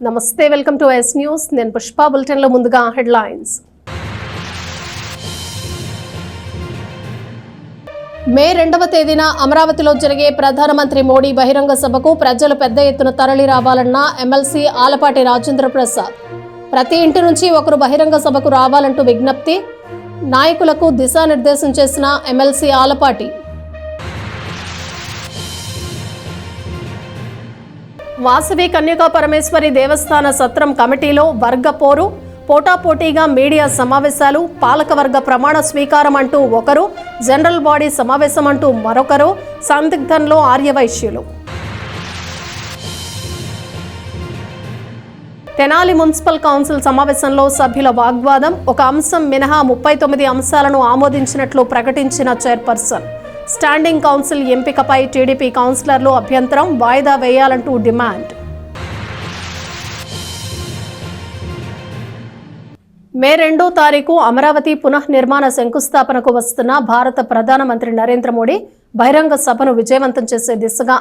నమస్తే, welcome to yes news. నేను Pushpa. Bulletin లో ముందుగా హెడ్లైన్స్. మే 2వ తేదీన అమరావతిలో జరిగే ప్రధానమంత్రి మోడీ బహిరంగ సభకు ప్రజలు పెద్ద ఎత్తున తరలి రావాలన్న ఎమ్మెల్సీ ఆలపాటి రాజేంద్ర ప్రసాద్. ప్రతి ఇంటి నుంచి ఒకరు బహిరంగ సభకు రావాలంటూ విజ్ఞప్తి. నాయకులకు దిశానిర్దేశం చేసిన ఎమ్మెల్సీ ఆలపాటి. వాసవి కన్యకా పరమేశ్వరి దేవస్థాన సత్రం కమిటీలో వర్గ పోరు, పోటాపోటీగా మీడియా సమావేశాలు, పాలకవర్గ ప్రమాణ స్వీకారం అంటూ ఒకరు, జనరల్ బాడీ సమావేశం అంటూ మరొకరు, సందిగ్ధంలో ఆర్యవైశ్యులు. తెనాలి మున్సిపల్ కౌన్సిల్ సమావేశంలో సభ్యుల వాగ్వాదం. ఒక అంశం మినహా 39 అంశాలను ఆమోదించినట్లు ప్రకటించిన చైర్పర్సన్. స్టాండింగ్ కౌన్సిల్ ఎంపికపై టీడీపీ కౌన్సిలర్లు అభ్యంతరం, వాయిదా వేయాలంటూ డిమాండ్. మే 2వ తారీఖు అమరావతి పునఃనిర్మాణ శంకుస్థాపనకు వస్తున్న భారత ప్రధానమంత్రి నరేంద్ర మోడీ బహిరంగ సభను విజయవంతం చేసే దిశగా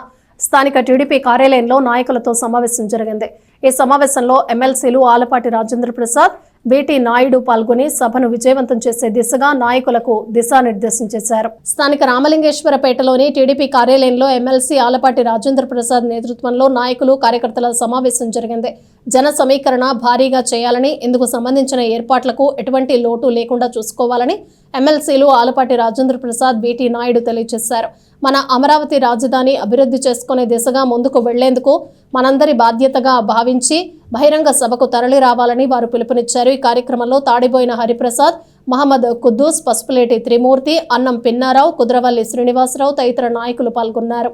స్థానిక టీడీపీ కార్యాలయంలో నాయకులతో సమావేశం జరిగింది. ఈ సమావేశంలో ఎమ్మెల్సీలు ఆలపాటి రాజేంద్ర ప్రసాద్, బీటీ నాయుడు పాల్గొని సభను విజయవంతం చేసే దిశగా నాయకులకు దిశానిర్దేశం చేశారు. స్థానిక రామలింగేశ్వరపేటలోని టీడీపీ కార్యాలయంలో ఎమ్మెల్సీ ఆలపాటి రాజేంద్ర ప్రసాద్ నేతృత్వంలో నాయకులు, కార్యకర్తల సమావేశం జరిగింది. జన సమీకరణ భారీగా చేయాలని, ఇందుకు సంబంధించిన ఏర్పాట్లకు ఎటువంటి లోటు లేకుండా చూసుకోవాలని ఎమ్మెల్సీలు ఆలపాటి రాజేంద్ర ప్రసాద్, బీటీ నాయుడు తెలియజేశారు. మన అమరావతి రాజధాని అభివృద్ధి చేసుకునే దిశగా ముందుకు వెళ్లేందుకు మనందరి బాధ్యతగా భావించి బహిరంగ సభకు తరలి రావాలని వారు పిలుపునిచ్చారు. ఈ కార్యక్రమంలో తాడిబోయిన హరిప్రసాద్, మహమ్మద్ కుద్దూస్, పసుపులేటి త్రిమూర్తి, అన్నం పిన్నారావు, కుద్రవల్లి శ్రీనివాసరావు తదితర నాయకులు పాల్గొన్నారు.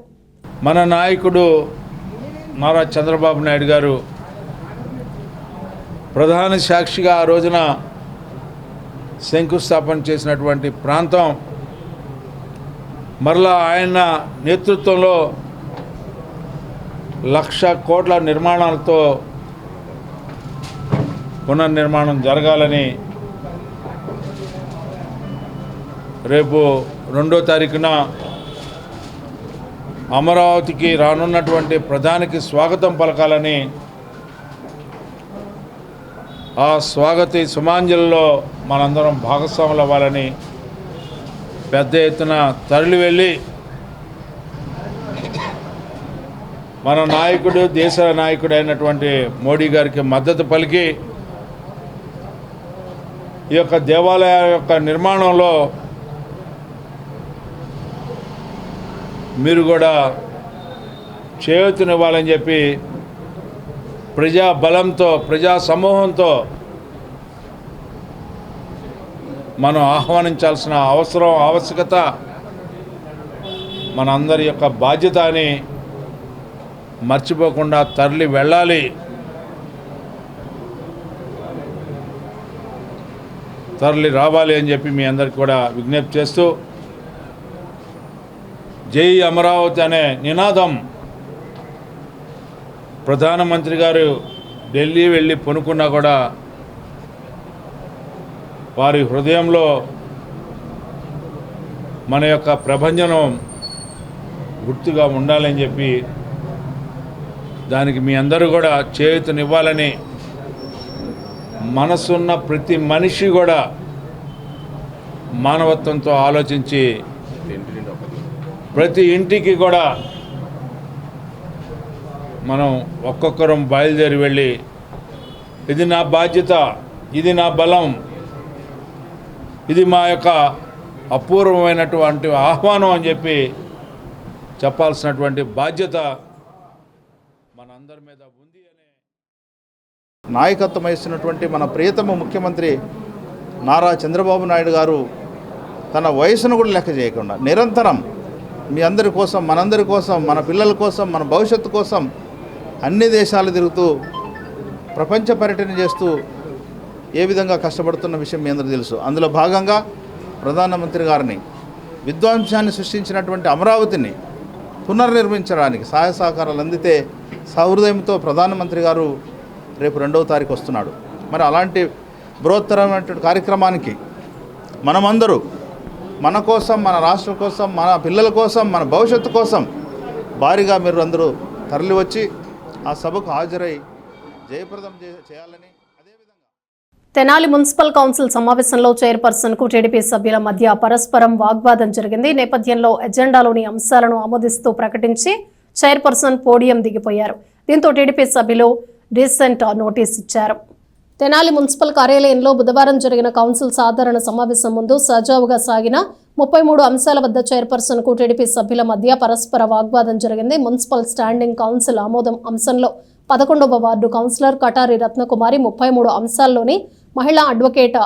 మన నాయకుడు నారా చంద్రబాబు నాయుడు గారు ప్రధాన సాక్షిగా ఆ రోజున శంకుస్థాపన చేసినటువంటి ప్రాంతం మరలా ఆయన నేతృత్వంలో 1,00,000 కోట్ల నిర్మాణాలతో పునర్నిర్మాణం జరగాలని రేపు 2వ తారీఖున అమరావతికి రానున్నటువంటి ప్రధానికి స్వాగతం పలకాలని, ఆ స్వాగతి సుమాంజలిలో మనందరం భాగస్వాములు అవ్వాలని పెద్ద ఎత్తున తరలి వెళ్ళి మన నాయకుడు, దేశ నాయకుడు అయినటువంటి మోడీ గారికి మద్దతు పలికి ఈ యొక్క దేవాలయ యొక్క నిర్మాణంలో మీరు కూడా చేయూతనివ్వాలని చెప్పి ప్రజా బలంతో, ప్రజా సమూహంతో మనం ఆహ్వానించాల్సిన ఆవశ్యకత మనందరి యొక్క బాధ్యత అని మర్చిపోకుండా తరలి వెళ్ళాలి. తరలి రావాలి అని చెప్పి మీ అందరికీ కూడా విజ్ఞప్తి చేస్తూ, జై అమరావతి అనే నినాదం ప్రధానమంత్రి గారు ఢిల్లీ వెళ్ళి పొనుకున్నా కూడా వారి హృదయంలో మన యొక్క ప్రభంజనం గుర్తుగా ఉండాలని చెప్పి దానికి మీ అందరూ కూడా చేయూతనివ్వాలని, మనసున్న ప్రతి మనిషి కూడా మానవత్వంతో ఆలోచించి ప్రతి ఇంటికి కూడా మనం ఒక్కొక్కరం బయలుదేరి వెళ్ళి ఇది నా బాధ్యత, ఇది నా బలం, ఇది మా యొక్క అపూర్వమైనటువంటి ఆహ్వానం అని చెప్పి చెప్పాల్సినటువంటి బాధ్యత మనందరి మీద ఉంది అనే నాయకత్వం వహిస్తున్నటువంటి మన ప్రియతమ ముఖ్యమంత్రి నారా చంద్రబాబు నాయుడు గారు తన వయసును కూడా లెక్క చేయకుండా నిరంతరం మీ అందరి కోసం, మనందరి కోసం, మన పిల్లల కోసం, మన భవిష్యత్తు కోసం అన్ని దేశాలు తిరుగుతూ ప్రపంచ పర్యటన చేస్తూ ఏ విధంగా కష్టపడుతున్న విషయం మీ అందరూ తెలుసు. అందులో భాగంగా ప్రధానమంత్రి గారిని విధ్వంసాన్ని సృష్టించినటువంటి అమరావతిని పునర్నిర్మించడానికి సహాయ సహకారాలు అందితే సహృదయంతో ప్రధానమంత్రి గారు రేపు 2వ తారీఖు వస్తున్నాడు. మరి అలాంటి బృహత్తరమైనటువంటి కార్యక్రమానికి మనమందరూ మన కోసం, మన రాష్ట్రం కోసం, మన పిల్లల కోసం, మన భవిష్యత్తు కోసం భారీగా మీరు అందరూ తరలివచ్చి ఆ సభకు హాజరై జయప్రదం చేయాలని. అదేవిధంగా తెనాలి మున్సిపల్ కౌన్సిల్ సమావేశంలో చైర్పర్సన్ కు టీడీపీ సభ్యుల మధ్య పరస్పరం వాగ్వాదం జరిగింది. నేపథ్యంలో ఎజెండాలోని అంశాలను ఆమోదిస్తూ ప్రకటించి చైర్పర్సన్ పోడియం దిగిపోయారు. దీంతో టీడీపీ సభ్యులు డీసెంట్ నోటీస్ ఇచ్చారు. తెనాలి మున్సిపల్ కార్యాలయంలో బుధవారం జరిగిన కౌన్సిల్ సాధారణ సమావేశం ముందు సజావుగా సాగిన 33 అంశాల వద్ద చైర్పర్సన్ కు టీడీపీ సభ్యుల మధ్య పరస్పర వాగ్వాదం జరిగింది. మున్సిపల్ స్టాండింగ్ కౌన్సిల్ ఆమోదం అంశంలో 11వ వార్డు కౌన్సిలర్ కటారి రత్నకుమారి 33 అంశాల్లోని మహిళా అడ్వకేట్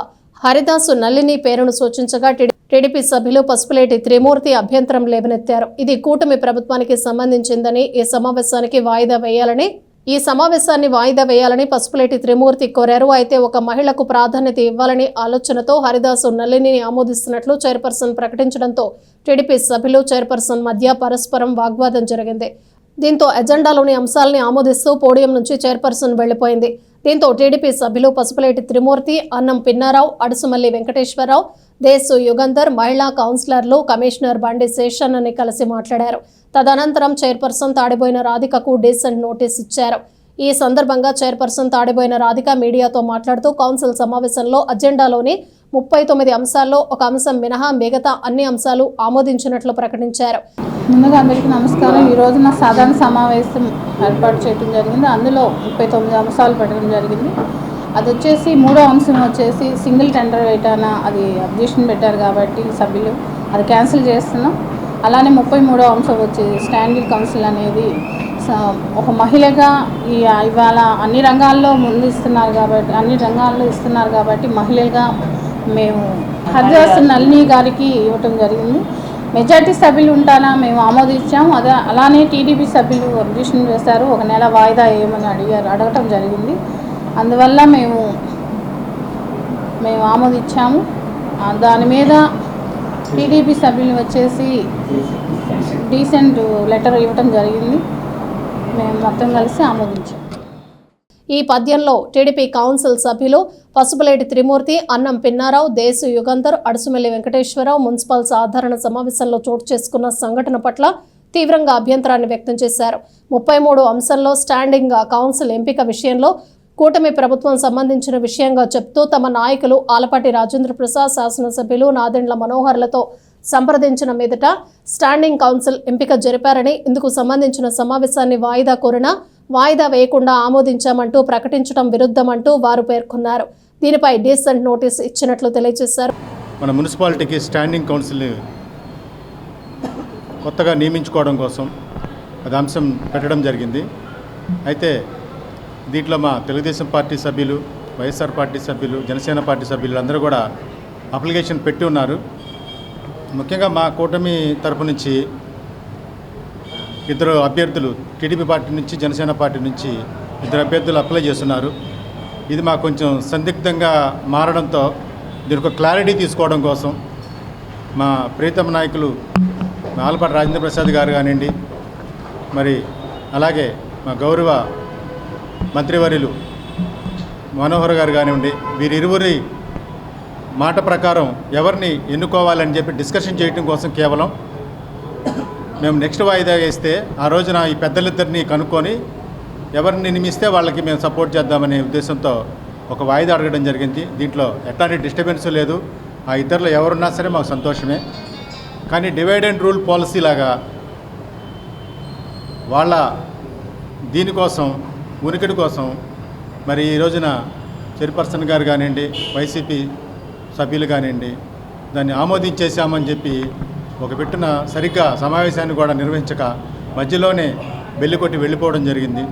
హరిదాసు నల్లిని పేరును సూచించగా టీడీపీ సభ్యులు పసుపులేటి త్రిమూర్తి అభ్యంతరం లేవనెత్తారు. ఇది కూటమి ప్రభుత్వానికి సంబంధించిందని ఈ సమావేశాన్ని వాయిదా వేయాలని పసుపులేటి త్రిమూర్తి కోరారు. అయితే ఒక మహిళకు ప్రాధాన్యత ఇవ్వాలని ఆలోచనతో హరిదాసు నల్లిని ఆమోదిస్తున్నట్లు చైర్పర్సన్ ప్రకటించడంతో టీడీపీ సభ్యులు చైర్పర్సన్ మధ్య పరస్పరం వాగ్వాదం జరిగింది. దీంతో ఎజెండాలోని అంశాలని ఆమోదిస్తూ పోడియం నుంచి చైర్పర్సన్ వెళ్లిపోయింది. దీంతో టీడీపీ సభ్యులు పసుపులేటి త్రిమూర్తి, అన్నం పిన్నారావు, అడుసుమల్లి వెంకటేశ్వరరావు, దేశు యుగంధర్, మహిళా కౌన్సిలర్లు కమిషనర్ బండి శేషన్నని కలిసి మాట్లాడారు. తదనంతరం చైర్పర్సన్ తాడిబోయిన రాధికకు డీసెంట్ నోటీస్ ఇచ్చారు. ఈ సందర్భంగా చైర్పర్సన్ తాడిబోయిన రాధిక మీడియాతో మాట్లాడుతూ కౌన్సిల్ సమావేశంలో అజెండాలోని 39 అంశాల్లో ఒక అంశం మినహా మిగతా అన్ని అంశాలు ఆమోదించినట్లు ప్రకటించారు. ముందుగా అందరికీ నమస్కారం. ఈ రోజున సాధారణ సమావేశం ఏర్పాటు చేయడం జరిగింది. అందులో 39 అంశాలు పెట్టడం జరిగింది. అది వచ్చేసి 3వ అంశం వచ్చేసి సింగిల్ టెండర్ వేయటాన అది అబ్జెక్షన్ పెట్టారు కాబట్టి సభ్యులు అది క్యాన్సిల్ చేస్తున్నాం. అలానే 33వ అంశం వచ్చి స్టాండింగ్ కౌన్సిల్ అనేది ఒక మహిళగా ఇవాళ అన్ని రంగాల్లో ఇస్తున్నారు కాబట్టి మహిళగా మేము హరిదాసు నల్లిని గారికి ఇవ్వటం జరిగింది. మెజార్టీ సభ్యులు ఉంటానా మేము ఆమోదించాము. అలానే టీడీపీ సభ్యులు అబ్జెక్షన్ చేశారు. ఒక నెల వాయిదా వేయమని అడగటం జరిగింది. అందువల్ల మేము ఆమోదించాము. దాని మీద టీడీపీ సభ్యులు వచ్చేసి డీసెంట్ లెటర్ ఇవ్వటం జరిగింది. మేము మొత్తం కలిసి ఆమోదించాము. ఈ పద్యంలో టీడీపీ కౌన్సిల్ సభ్యులు పసుపులేటి త్రిమూర్తి, అన్నం పిన్నారావు, దేశు యుగంధర్, అడుసుమల్లి వెంకటేశ్వరరావు మున్సిపల్ సాధారణ సమావేశంలో చోటు చేసుకున్న సంఘటన పట్ల తీవ్రంగా అభ్యంతరాన్ని వ్యక్తం చేశారు. 33 అంశాల్లో స్టాండింగ్ కౌన్సిల్ ఎంపిక విషయంలో కూటమి ప్రభుత్వం సంబంధించిన విషయంగా చెప్తూ తమ నాయకులు ఆలపాటి రాజేంద్ర ప్రసాద్, శాసనసభ్యులు నాదెండ్ల మనోహర్లతో సంప్రదించిన మీదట స్టాండింగ్ కౌన్సిల్ ఎంపిక జరిపారని, ఇందుకు సంబంధించిన సమావేశాన్ని వాయిదా కోరినా వాయిదా వేయకుండా ఆమోదించామంటూ ప్రకటించడం విరుద్ధమంటూ వారు పేర్కొన్నారు. దీనిపై డీసెంట్ నోటీస్ ఇచ్చినట్లు తెలియజేశారు. మన మున్సిపాలిటీకి స్టాండింగ్ కౌన్సిల్ కొత్తగా నియమించుకోవడం కోసం అది అంశం పెట్టడం జరిగింది. అయితే దీంట్లో మా తెలుగుదేశం పార్టీ సభ్యులు, వైఎస్ఆర్ పార్టీ సభ్యులు, జనసేన పార్టీ సభ్యులు అందరూ కూడా అప్లికేషన్ పెట్టి ఉన్నారు. ముఖ్యంగా మా కూటమి తరపు నుంచి 2 అభ్యర్థులు, టీడీపీ పార్టీ నుంచి జనసేన పార్టీ నుంచి 2 అభ్యర్థులు అప్లై చేస్తున్నారు. ఇది మాకు కొంచెం సందిగ్ధంగా మారడంతో దీనికి ఒక క్లారిటీ తీసుకోవడం కోసం మా ప్రీతమ నాయకులు ఆలపాటి రాజేంద్ర ప్రసాద్ గారు కానివ్వండి, మరి అలాగే మా గౌరవ మంత్రివర్యులు మనోహర్ గారు కానివ్వండి, వీరిరువురి మాట ప్రకారం ఎవరిని ఎన్నుకోవాలని చెప్పి డిస్కషన్ చేయడం కోసం కేవలం మేము నెక్స్ట్ వాయిదా వేస్తే ఆ రోజున ఈ పెద్దలిద్దరిని కనుక్కొని ఎవరిని నియమిస్తే వాళ్ళకి మేము సపోర్ట్ చేద్దామనే ఉద్దేశంతో ఒక వాయిదా అడగడం జరిగింది. దీంట్లో ఎట్లాంటి డిస్టర్బెన్స్ లేదు. ఆ ఇద్దరిలో ఎవరున్నా సరే మాకు సంతోషమే. కానీ డివైడ్ అండ్ రూల్ పాలసీ లాగా వాళ్ళ దీనికోసం ఉనికిడి కోసం మరి ఈ రోజున చైర్పర్సన్ గారు కానివ్వండి, వైసీపీ సభ్యులు కానివ్వండి దాన్ని ఆమోదించేశామని చెప్పి ఒక పెట్టిన సరిగ్గా సమావేశాన్ని కూడా నిర్వహించక మధ్యలోనే బెల్లికొట్టి వెళ్ళిపోవడం జరిగింది.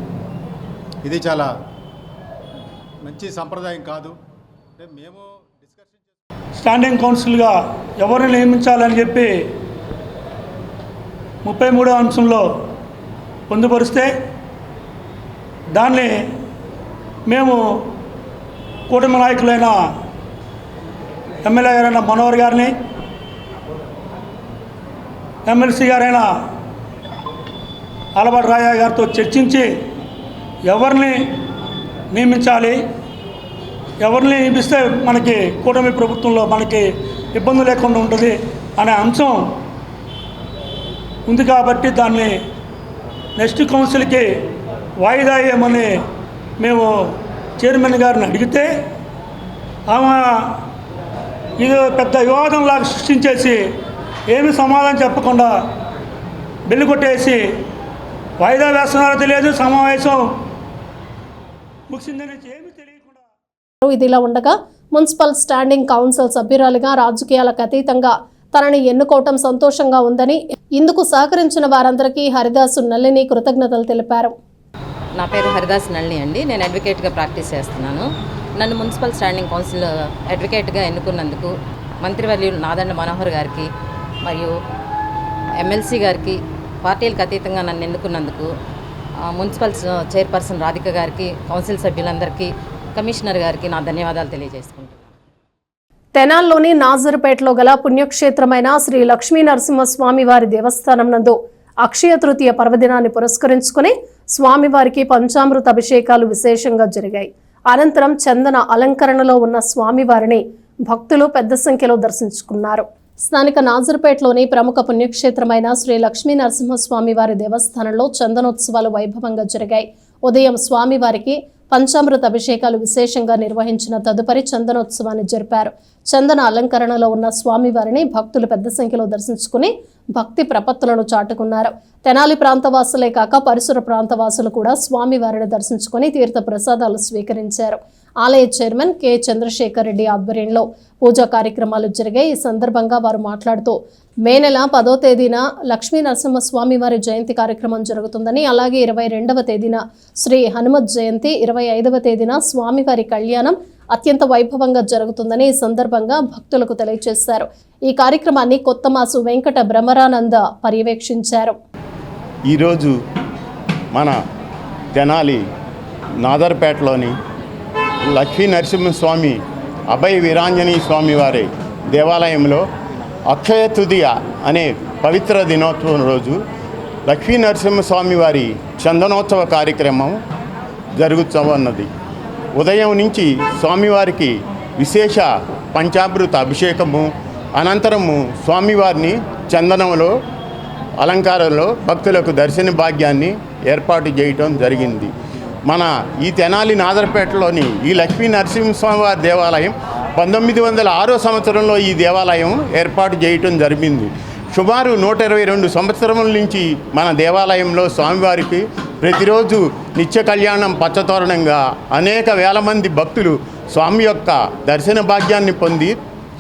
ఇది చాలా మంచి సంప్రదాయం కాదు. మేము స్టాండింగ్ కౌన్సిల్గా ఎవరిని నియమించాలని చెప్పి 33వ అంశంలో పొందుపరిస్తే దాన్ని మేము కూటమి నాయకులైన ఎమ్మెల్యే గారైన మనోహర్ గారిని, ఎమ్మెల్సీ గారైన ఆలపాటి రాజా గారితో చర్చించి ఎవరిని నియమించాలి, ఎవరిని నియమిస్తే మనకి కూటమి ప్రభుత్వంలో మనకి ఇబ్బంది లేకుండా ఉంటుంది అనే అంశం ఉంది కాబట్టి దాన్ని నెక్స్ట్ కౌన్సిల్కి వాయిదా వేయమని మేము చైర్మన్ గారిని అడిగితే ఆమె ఇది పెద్ద వివాదంలాగా సృష్టించేసి ఏమీ సమాధానం చెప్పకుండా బెల్లు కొట్టేసి వాయిదా వేస్తున్నారో తెలియదు, సమావేశం ముగిసిందని ఏమీ తెలియకుండా. ఇదిలా ఉండగా మున్సిపల్ స్టాండింగ్ కౌన్సిల్ సభ్యురాలిగా రాజకీయాలకు అతీతంగా తనని ఎన్నుకోవటం సంతోషంగా ఉందని, ఇందుకు సహకరించిన వారందరికీ హరిదాసు నళిని కృతజ్ఞతలు తెలిపారు. నా పేరు హరిదాస్ నళిని అండి. నేను అడ్వకేట్గా ప్రాక్టీస్ చేస్తున్నాను. నన్ను మున్సిపల్ స్టాండింగ్ కౌన్సిల్ అడ్వకేట్గా ఎన్నుకున్నందుకు మంత్రివర్యులు నాదెండ్ల మనోహర్ గారికి మరియు ఎమ్మెల్సీ గారికి, పార్టీలకు అతీతంగా నన్ను ఎన్నుకున్నందుకు మున్సిపల్ చైర్పర్సన్ రాధిక గారికి, కౌన్సిల్ సభ్యులందరికీ, కమిషనర్ గారికి నా ధన్యవాదాలు తెలియజేసుకుంటున్నాను. తెనాల్లోని నాజరుపేటలో గల పుణ్యక్షేత్రమైన శ్రీ లక్ష్మీ నరసింహస్వామి వారి దేవస్థానం నందు అక్షయ తృతీయ పర్వదినాన్ని పురస్కరించుకుని స్వామివారికి పంచామృత అభిషేకాలు విశేషంగా జరిగాయి. అనంతరం చందన అలంకరణలో ఉన్న స్వామివారిని భక్తులు పెద్ద సంఖ్యలో దర్శించుకున్నారు. స్థానిక నాజరుపేటలోని ప్రముఖ పుణ్యక్షేత్రమైన శ్రీ లక్ష్మీ నరసింహస్వామి వారి దేవస్థానంలో చందనోత్సవాలు వైభవంగా జరిగాయి. ఉదయం స్వామివారికి పంచామృత అభిషేకాలు విశేషంగా నిర్వహించిన తదుపరి చందనోత్సవాన్ని జరిపారు. చందన అలంకరణలో ఉన్న స్వామివారిని భక్తులు పెద్ద సంఖ్యలో దర్శించుకుని భక్తి ప్రపత్తులను చాటుకున్నారు. తెనాలి ప్రాంతవాసులే కాక పరిసర ప్రాంతవాసులు కూడా స్వామివారిని దర్శించుకుని తీర్థ ప్రసాదాలు స్వీకరించారు. ఆలయ చైర్మన్ కె చంద్రశేఖర్ రెడ్డి ఆధ్వర్యంలో పూజా కార్యక్రమాలు జరిగాయి. ఈ సందర్భంగా వారు మాట్లాడుతూ మే నెల 10వ తేదీన లక్ష్మీ నరసింహస్వామి వారి జయంతి కార్యక్రమం జరుగుతుందని, అలాగే 22వ తేదీన శ్రీ హనుమత్ జయంతి, 25వ తేదీన స్వామివారి కళ్యాణం అత్యంత వైభవంగా జరుగుతుందని ఈ సందర్భంగా భక్తులకు తెలియజేశారు. ఈ కార్యక్రమాన్ని కొత్తమాసు వెంకట భ్రమరానంద పర్యవేక్షించారు. ఈరోజు మన తెనాలి నాదర్పేటలోని లక్ష్మీ నరసింహస్వామి అభయ వీరాంజనీ స్వామి వారి దేవాలయంలో అక్షయ తృతీయ అనే పవిత్ర దినోత్సవం రోజు లక్ష్మీ నరసింహస్వామి వారి చందనోత్సవ కార్యక్రమం జరుగుతున్నది. ఉదయం నుంచి స్వామివారికి విశేష పంచామృత అభిషేకము, అనంతరము స్వామివారిని చందనంలో అలంకారంలో భక్తులకు దర్శన భాగ్యాన్ని ఏర్పాటు చేయటం జరిగింది. మన ఈ తెనాలి నాదర్పేటలోని ఈ లక్ష్మీ నరసింహస్వామి వారి దేవాలయం 1906 సంవత్సరంలో ఈ దేవాలయం ఏర్పాటు చేయటం జరిగింది. సుమారు 122 సంవత్సరముల నుంచి మన దేవాలయంలో స్వామివారికి ప్రతిరోజు నిత్య కళ్యాణం పచ్చతోరణంగా అనేక వేల మంది భక్తులు స్వామి యొక్క దర్శన భాగ్యాన్ని పొంది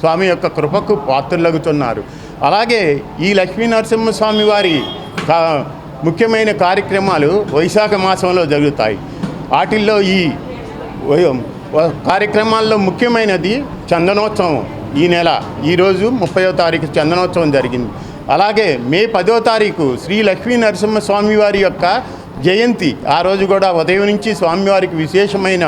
స్వామి యొక్క కృపకు పాత్రులగుతున్నారు. అలాగే ఈ లక్ష్మీ నరసింహస్వామి వారి ముఖ్యమైన కార్యక్రమాలు వైశాఖ మాసంలో జరుగుతాయి. వాటిల్లో ఈ కార్యక్రమాల్లో ముఖ్యమైనది చందనోత్సవం. ఈ నెల ఈరోజు 30వ తారీఖు చందనోత్సవం జరిగింది. అలాగే మే 10వ తారీఖు శ్రీ లక్ష్మీ నరసింహస్వామి వారి యొక్క జయంతి. ఆ రోజు కూడా ఉదయం నుంచి స్వామివారికి విశేషమైన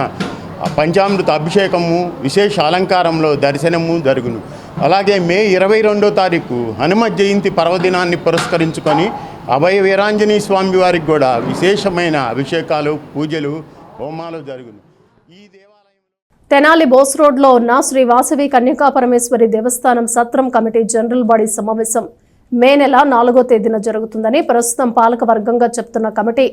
పంచామృత అభిషేకము, విశేష అలంకారంలో దర్శనము జరుగును. అలాగే మే 22వ తారీఖు హనుమత్ జయంతి పర్వదినాన్ని పురస్కరించుకొని అభయ వీరాంజనీ స్వామి వారికి కూడా విశేషమైన అభిషేకాలు, పూజలు, హోమాలు జరుగును. ఈ దేవాలయం తెనాలి బోస్ రోడ్లో ఉన్న శ్రీ వాసవి కన్యకాపరమేశ్వరి దేవస్థానం సత్రం కమిటీ జనరల్ బాడీ సమావేశం మే నెల 4వ తేదీన జరుగుతుందని ప్రస్తుతం పాలక వర్గంగా చెప్తున్న కమిటీ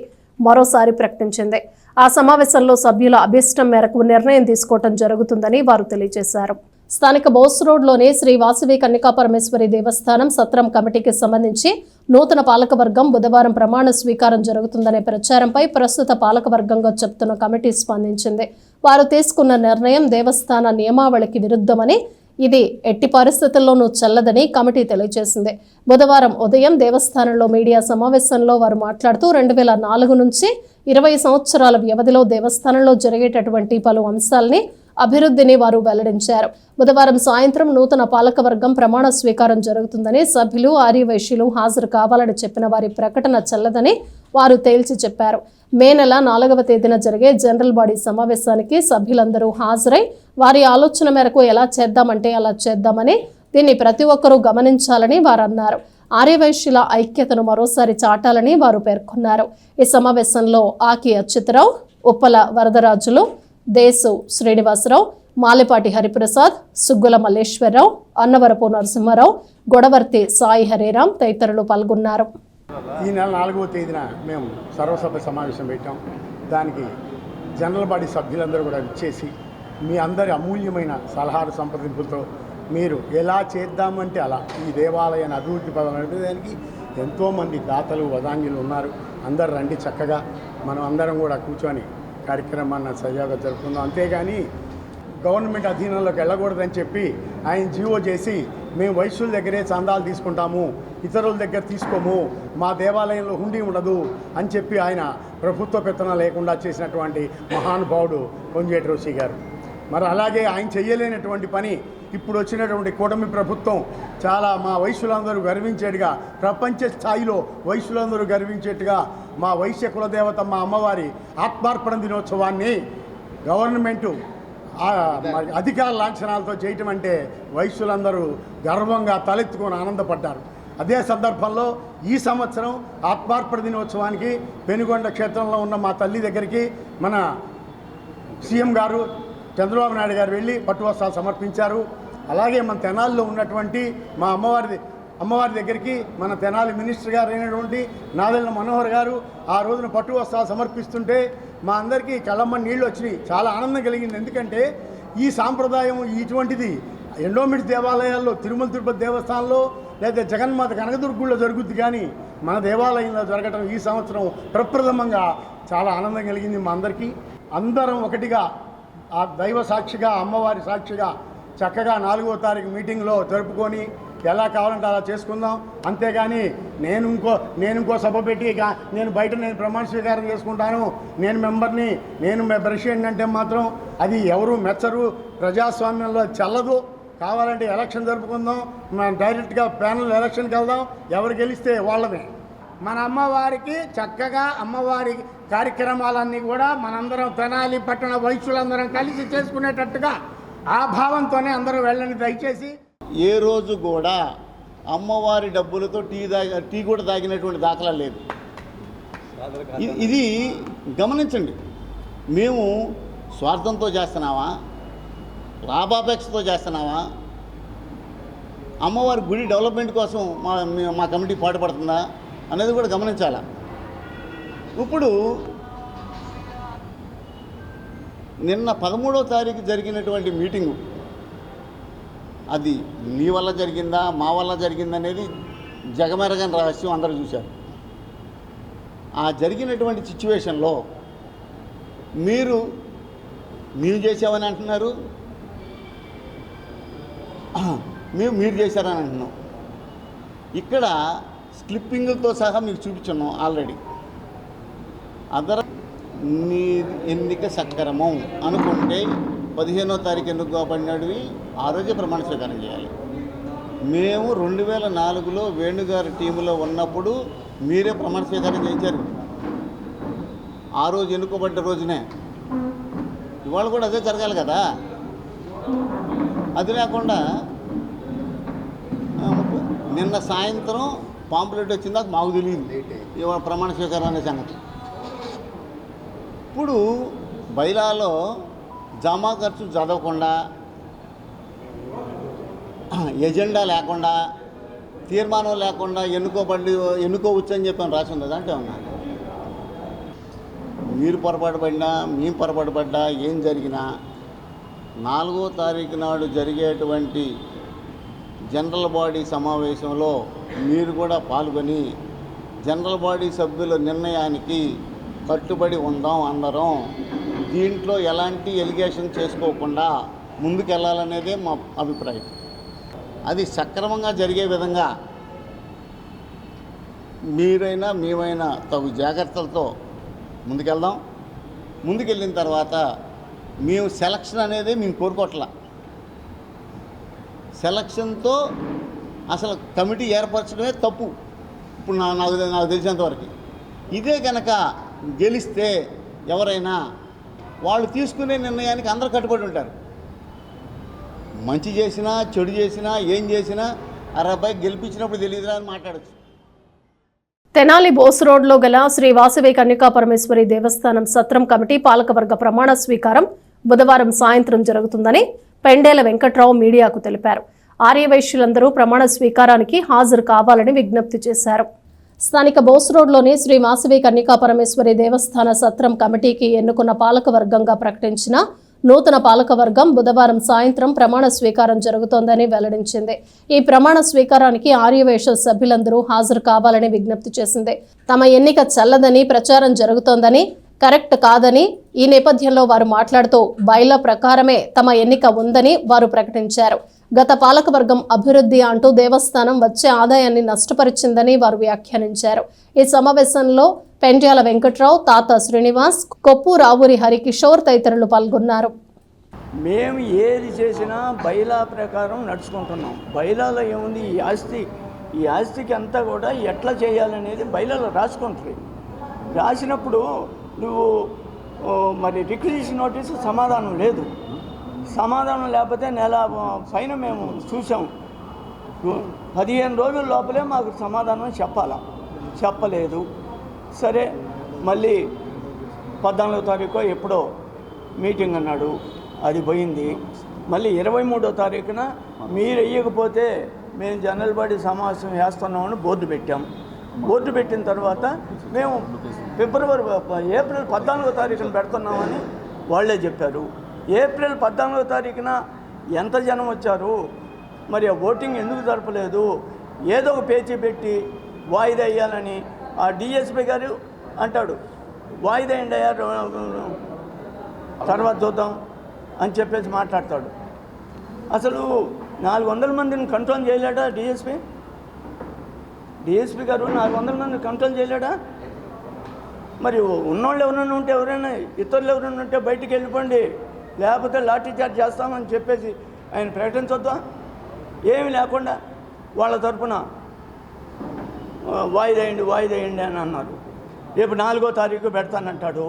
మరోసారి ప్రకటించింది. ఆ సమావేశంలో సభ్యుల అభీష్టం మేరకు నిర్ణయం తీసుకోవడం జరుగుతుందని వారు తెలియజేశారు. స్థానిక బోస్ రోడ్లోని శ్రీ వాసవి కన్యకాపరమేశ్వరి దేవస్థానం సత్రం కమిటీకి సంబంధించి నూతన పాలకవర్గం బుధవారం ప్రమాణ స్వీకారం జరుగుతుందనే ప్రచారంపై ప్రస్తుత పాలకవర్గంగా చెప్తున్న కమిటీ స్పందించింది. వారు తీసుకున్న నిర్ణయం దేవస్థాన నియమావళికి విరుద్ధమని, ఇది ఎట్టి పరిస్థితుల్లోనూ చెల్లదని కమిటీ తెలియజేసింది. బుధవారం ఉదయం దేవస్థానంలో మీడియా సమావేశంలో వారు మాట్లాడుతూ 2004 నుంచి 20 సంవత్సరాల వ్యవధిలో దేవస్థానంలో జరిగేటటువంటి పలు అంశాలని, అభివృద్ధిని వారు వెల్లడించారు. బుధవారం సాయంత్రం నూతన పాలకవర్గం ప్రమాణ స్వీకారం జరుగుతుందని, సభ్యులు ఆర్యవైశ్యులు హాజరు కావాలని చెప్పిన వారి ప్రకటన చెల్లదని వారు తేల్చి చెప్పారు. మే నెల 4వ తేదీన జరిగే జనరల్ బాడీ సమావేశానికి సభ్యులందరూ హాజరై వారి ఆలోచన మేరకు ఎలా చేద్దామంటే అలా చేద్దామని, దీన్ని ప్రతి ఒక్కరూ గమనించాలని వారు అన్నారు. ఆర్యవైశ్యుల ఐక్యతను మరోసారి చాటాలని వారు పేర్కొన్నారు. ఈ సమావేశంలో ఆకి అచ్యుతరావు, ఉప్పల వరదరాజులు, దేశు శ్రీనివాసరావు, మాలెపాటి హరిప్రసాద్, సుగ్గుల మల్లేశ్వరరావు, అన్నవరపు నరసింహారావు, గొడవర్తి సాయి హరేరాం తదితరులు పాల్గొన్నారు. ఈ నెల 4వ తేదీన మేము సర్వసభ్య సమావేశం పెట్టాం. దానికి జనరల్ బాడీ సభ్యులందరూ కూడా ఇచ్చేసి మీ అందరి అమూల్యమైన సలహాలు సంప్రదింపులతో మీరు ఎలా చేద్దామంటే అలా ఈ దేవాలయాన్ని అభివృద్ధి పదానికి ఎంతోమంది దాతలు వదాంగిలు ఉన్నారు. అందరు రండి, చక్కగా మనం అందరం కూడా కూర్చొని కార్యక్రమాన్ని సజావుగా జరుపుకుందాం. అంతేగాని గవర్నమెంట్ అధీనంలోకి వెళ్ళకూడదని చెప్పి ఆయన జీవో చేసి మేము వైశ్యుల దగ్గరే చందాలు తీసుకుంటాము, ఇతరుల దగ్గర తీసుకోము, మా దేవాలయంలో హుండీ ఉండదు అని చెప్పి ఆయన ప్రభుత్వ పెత్తనం లేకుండా చేసినటువంటి మహానుభావుడు కొంజేటి రోషి గారు. మరి అలాగే ఆయన చెయ్యలేనటువంటి పని ఇప్పుడు వచ్చినటువంటి కూటమి ప్రభుత్వం చాలా మా వైశ్యులందరూ గర్వించేట్టుగా, ప్రపంచ స్థాయిలో వైశ్యులందరూ గర్వించేట్టుగా మా వైశ్య కులదేవత మా అమ్మవారి ఆత్మార్పణ దినోత్సవాన్ని గవర్నమెంటు అధికార లాంఛనాలతో చేయటం అంటే వైశ్యులందరూ గర్వంగా తలెత్తుకొని ఆనందపడ్డారు. అదే సందర్భంలో ఈ సంవత్సరం ఆత్మార్పణ దినోత్సవానికి పెనుగొండ క్షేత్రంలో ఉన్న మా తల్లి దగ్గరికి మన సీఎం గారు చంద్రబాబు నాయుడు గారు వెళ్ళి పట్టు వస్త్రాలు సమర్పించారు. అలాగే మన తెనాలిలో ఉన్నటువంటి మా అమ్మవారి దగ్గరికి మన తెనాలి మినిస్టర్ గారు అయినటువంటి నాదెళ్ల మనోహర్ గారు ఆ రోజున పట్టు వస్త్రాలు సమర్పిస్తుంటే మా అందరికీ కళ్ళమ్మ నీళ్ళు వచ్చినాయి. చాలా ఆనందం కలిగింది. ఎందుకంటే ఈ సాంప్రదాయం ఇటువంటిది ఎండోమెంట్స్ దేవాలయాల్లో, తిరుమల తిరుపతి దేవస్థానంలో లేదా జగన్మాత కనకదుర్గుల్లో జరుగుద్ది, కానీ మన దేవాలయంలో జరగటం ఈ సంవత్సరం ప్రప్రథమంగా చాలా ఆనందం కలిగింది మా అందరికీ. అందరం ఒకటిగా ఆ దైవ సాక్షిగా, అమ్మవారి సాక్షిగా చక్కగా 4వ తారీఖు మీటింగ్లో జరుపుకొని ఎలా కావాలంటే అలా చేసుకుందాం. అంతేగాని నేను ఇంకో సభ పెట్టి నేను ప్రమాణ స్వీకారం చేసుకుంటాను, నేను మెంబర్ని, నేను ప్రెసిడెంట్ అంటే మాత్రం అది ఎవరు మెచ్చరు, ప్రజాస్వామ్యంలో చెల్లదు. కావాలంటే ఎలక్షన్ జరుపుకుందాం, మనం డైరెక్ట్గా ప్యానల్ ఎలక్షన్కి వెళ్దాం, ఎవరు గెలిస్తే వాళ్ళమే. మన అమ్మవారికి చక్కగా అమ్మవారి కార్యక్రమాలన్నీ కూడా మనందరం తెనాలి పట్టణ వైశ్యులందరం కలిసి చేసుకునేటట్టుగా ఆ భావంతోనే అందరూ వెళ్ళండి దయచేసి. ఏ రోజు కూడా అమ్మవారి డబ్బులతో టీ కూడా తాగినటువంటి దాఖలా లేదు. ఇది గమనించండి. మేము స్వార్థంతో చేస్తున్నావా, లాభాపేక్షతో చేస్తున్నావా, అమ్మవారి గుడి డెవలప్మెంట్ కోసం మా కమిటీ పాటుపడుతుందా అనేది కూడా గమనించాలా. ఇప్పుడు నిన్న 13వ తారీఖు జరిగినటువంటి మీటింగు అది మీ వల్ల జరిగిందా మా వల్ల జరిగిందనేది జగమెరగని రహస్యం, అందరూ చూశారు. ఆ జరిగినటువంటి సిచ్యువేషన్లో మీరు చేసామని అంటున్నారు, మీరు చేశారని అంటున్నాం. ఇక్కడ స్లిప్పింగ్తో సహా మీకు చూపించున్నాం ఆల్రెడీ. నీ ఎన్నిక సక్రమం అనుకుంటే 15వ తారీఖు ఎన్నుకోబడినవి ఆ రోజే ప్రమాణ స్వీకారం చేయాలి. మేము 2004లో వేణుగారి టీములో ఉన్నప్పుడు మీరే ప్రమాణ స్వీకారం చేయించారు. ఆ రోజు ఎన్నుకోబడ్డ రోజునే ఇవాళ కూడా అదే జరగాలి కదా. అది లేకుండా నిన్న సాయంత్రం పాంప్లెట్ వచ్చిందా మాకు తెలియదు ఇవాళ ప్రమాణ స్వీకారం అనే సంగతి. ఇప్పుడు బైలాలో జమా ఖర్చు చదవకుండా, ఎజెండా లేకుండా, తీర్మానం లేకుండా ఎన్నుకోవచ్చు అని చెప్పి రాసి ఉంది. అంటే ఉన్నా మీరు పొరపాటు పడినా, మేము పొరపాటు పడ్డా, ఏం జరిగినా 4వ తారీఖు నాడు జరిగేటువంటి జనరల్ బాడీ సమావేశంలో మీరు కూడా పాల్గొని జనరల్ బాడీ సభ్యుల నిర్ణయానికి కట్టుబడి ఉందాం అందరం. దీంట్లో ఎలాంటి ఎలిగేషన్ చేసుకోకుండా ముందుకెళ్ళాలనేదే మా అభిప్రాయం. అది సక్రమంగా జరిగే విధంగా మీరైనా మేమైనా తగు జాగ్రత్తలతో ముందుకెళ్దాం. ముందుకెళ్ళిన తర్వాత మేము సెలక్షన్ అనేది మేము కోరుకోవట్లా. సెలక్షన్తో అసలు కమిటీ ఏర్పరచడమే తప్పు ఇప్పుడు నాకు తెలిసినంతవరకు. ఇదే కనుక గెలిస్తే ఎవరైనా వాళ్ళు తీసుకునే నిర్ణయానికి అందరూ కట్టుబడి ఉంటారు. మంచి చేసినా చెడు చేసినా ఏం చేసినా అబ్బాయి గెలిపించినప్పుడు తెలియదురా అని మాట్లాడచ్చు. తెనాలి బోస్ రోడ్లో గల శ్రీ వాసవి కన్యకా పరమేశ్వరి దేవస్థానం సత్రం కమిటీ పాలకవర్గ ప్రమాణ స్వీకారం బుధవారం సాయంత్రం జరుగుతుందని పెండేల వెంకట్రావు మీడియాకు తెలిపారు. ఆర్యవైశ్యులందరూ ప్రమాణ స్వీకారానికి హాజరు కావాలని విజ్ఞప్తి చేశారు. స్థానిక బోస్ రోడ్లోని శ్రీ వాసవి కన్యకా పరమేశ్వరి దేవస్థాన సత్రం కమిటీకి ఎన్నుకున్న పాలకవర్గంగా ప్రకటించిన నూతన పాలకవర్గం బుధవారం సాయంత్రం ప్రమాణ స్వీకారం జరుగుతోందని వెల్లడించింది. ఈ ప్రమాణ స్వీకారానికి ఆర్యవైశ్య సభ్యులందరూ హాజరు కావాలని విజ్ఞప్తి చేసింది. తమ ఎన్నిక చెల్లదని ప్రచారం జరుగుతోందని, కరెక్ట్ కాదని ఈ నేపథ్యంలో వారు మాట్లాడుతూ బైలా ప్రకారమే తమ ఎన్నిక ఉందని వారు ప్రకటించారు. గత పాలకవర్గం అభివృద్ధి అంటూ దేవస్థానం వచ్చే ఆదాయాన్ని నష్టపరిచిందని వారు వ్యాఖ్యానించారు. ఈ సమావేశంలో పెండ్యాల వెంకట్రావు, తాత శ్రీనివాస్, కొప్పు రావూరి హరికిషోర్ తదితరులు పాల్గొన్నారు. మేము ఏది చేసినా బైలా ప్రకారం నడుచుకుంటున్నాం. బైలాలో ఏముంది, ఈ ఆస్తికి అంతా కూడా ఎట్లా చేయాలనేది బైలాలో రాసుకుంటుంది. రాసినప్పుడు నువ్వు మరి రిక్విజిషన్ నోటీసు సమాధానం లేదు. సమాధానం లేకపోతే నెల పైన మేము చూసాము. 15 రోజుల లోపలే మాకు సమాధానం చెప్పలేదు. సరే, మళ్ళీ 14వ తారీఖు ఎప్పుడో మీటింగ్ అన్నాడు, అది పోయింది. మళ్ళీ 23వ తారీఖున మీరు వేయకపోతే మేము జనరల్ బాడీ సమావేశం వేస్తున్నామని బోర్డు పెట్టాం. బోర్డు పెట్టిన తర్వాత మేము ఏప్రిల్ 14వ తారీఖున పెడుతున్నామని వాళ్ళే చెప్పారు. ఏప్రిల్ 14వ తారీఖున ఎంత జనం వచ్చారు, మరి ఆ ఓటింగ్ ఎందుకు జరపలేదు, ఏదో ఒక పేచీ పెట్టి వాయిదా వేయాలని ఆ డిఎస్పీ గారు అంటాడు, వాయిదా వేయండి అయ్యా, తర్వాత చూద్దాం అని చెప్పేసి మాట్లాడతాడు. అసలు 400 మందిని కంట్రోల్ చేయలేడా డిఎస్పీ గారు? 400 మందిని కంట్రోల్ చేయలేడా? మరి ఉన్నోళ్ళు ఎవరైనా ఉంటే, ఇతరులు ఎవరైనా ఉంటే బయటికి వెళ్ళిపోండి, లేకపోతే లాఠీ చార్జ్ చేస్తామని చెప్పేసి ఆయన ప్రకటించొద్దా? ఏమి లేకుండా వాళ్ళ తరఫున వాయిదా వేయండి అని అన్నారు. రేపు 4వ తారీఖు పెడతానంటాడు.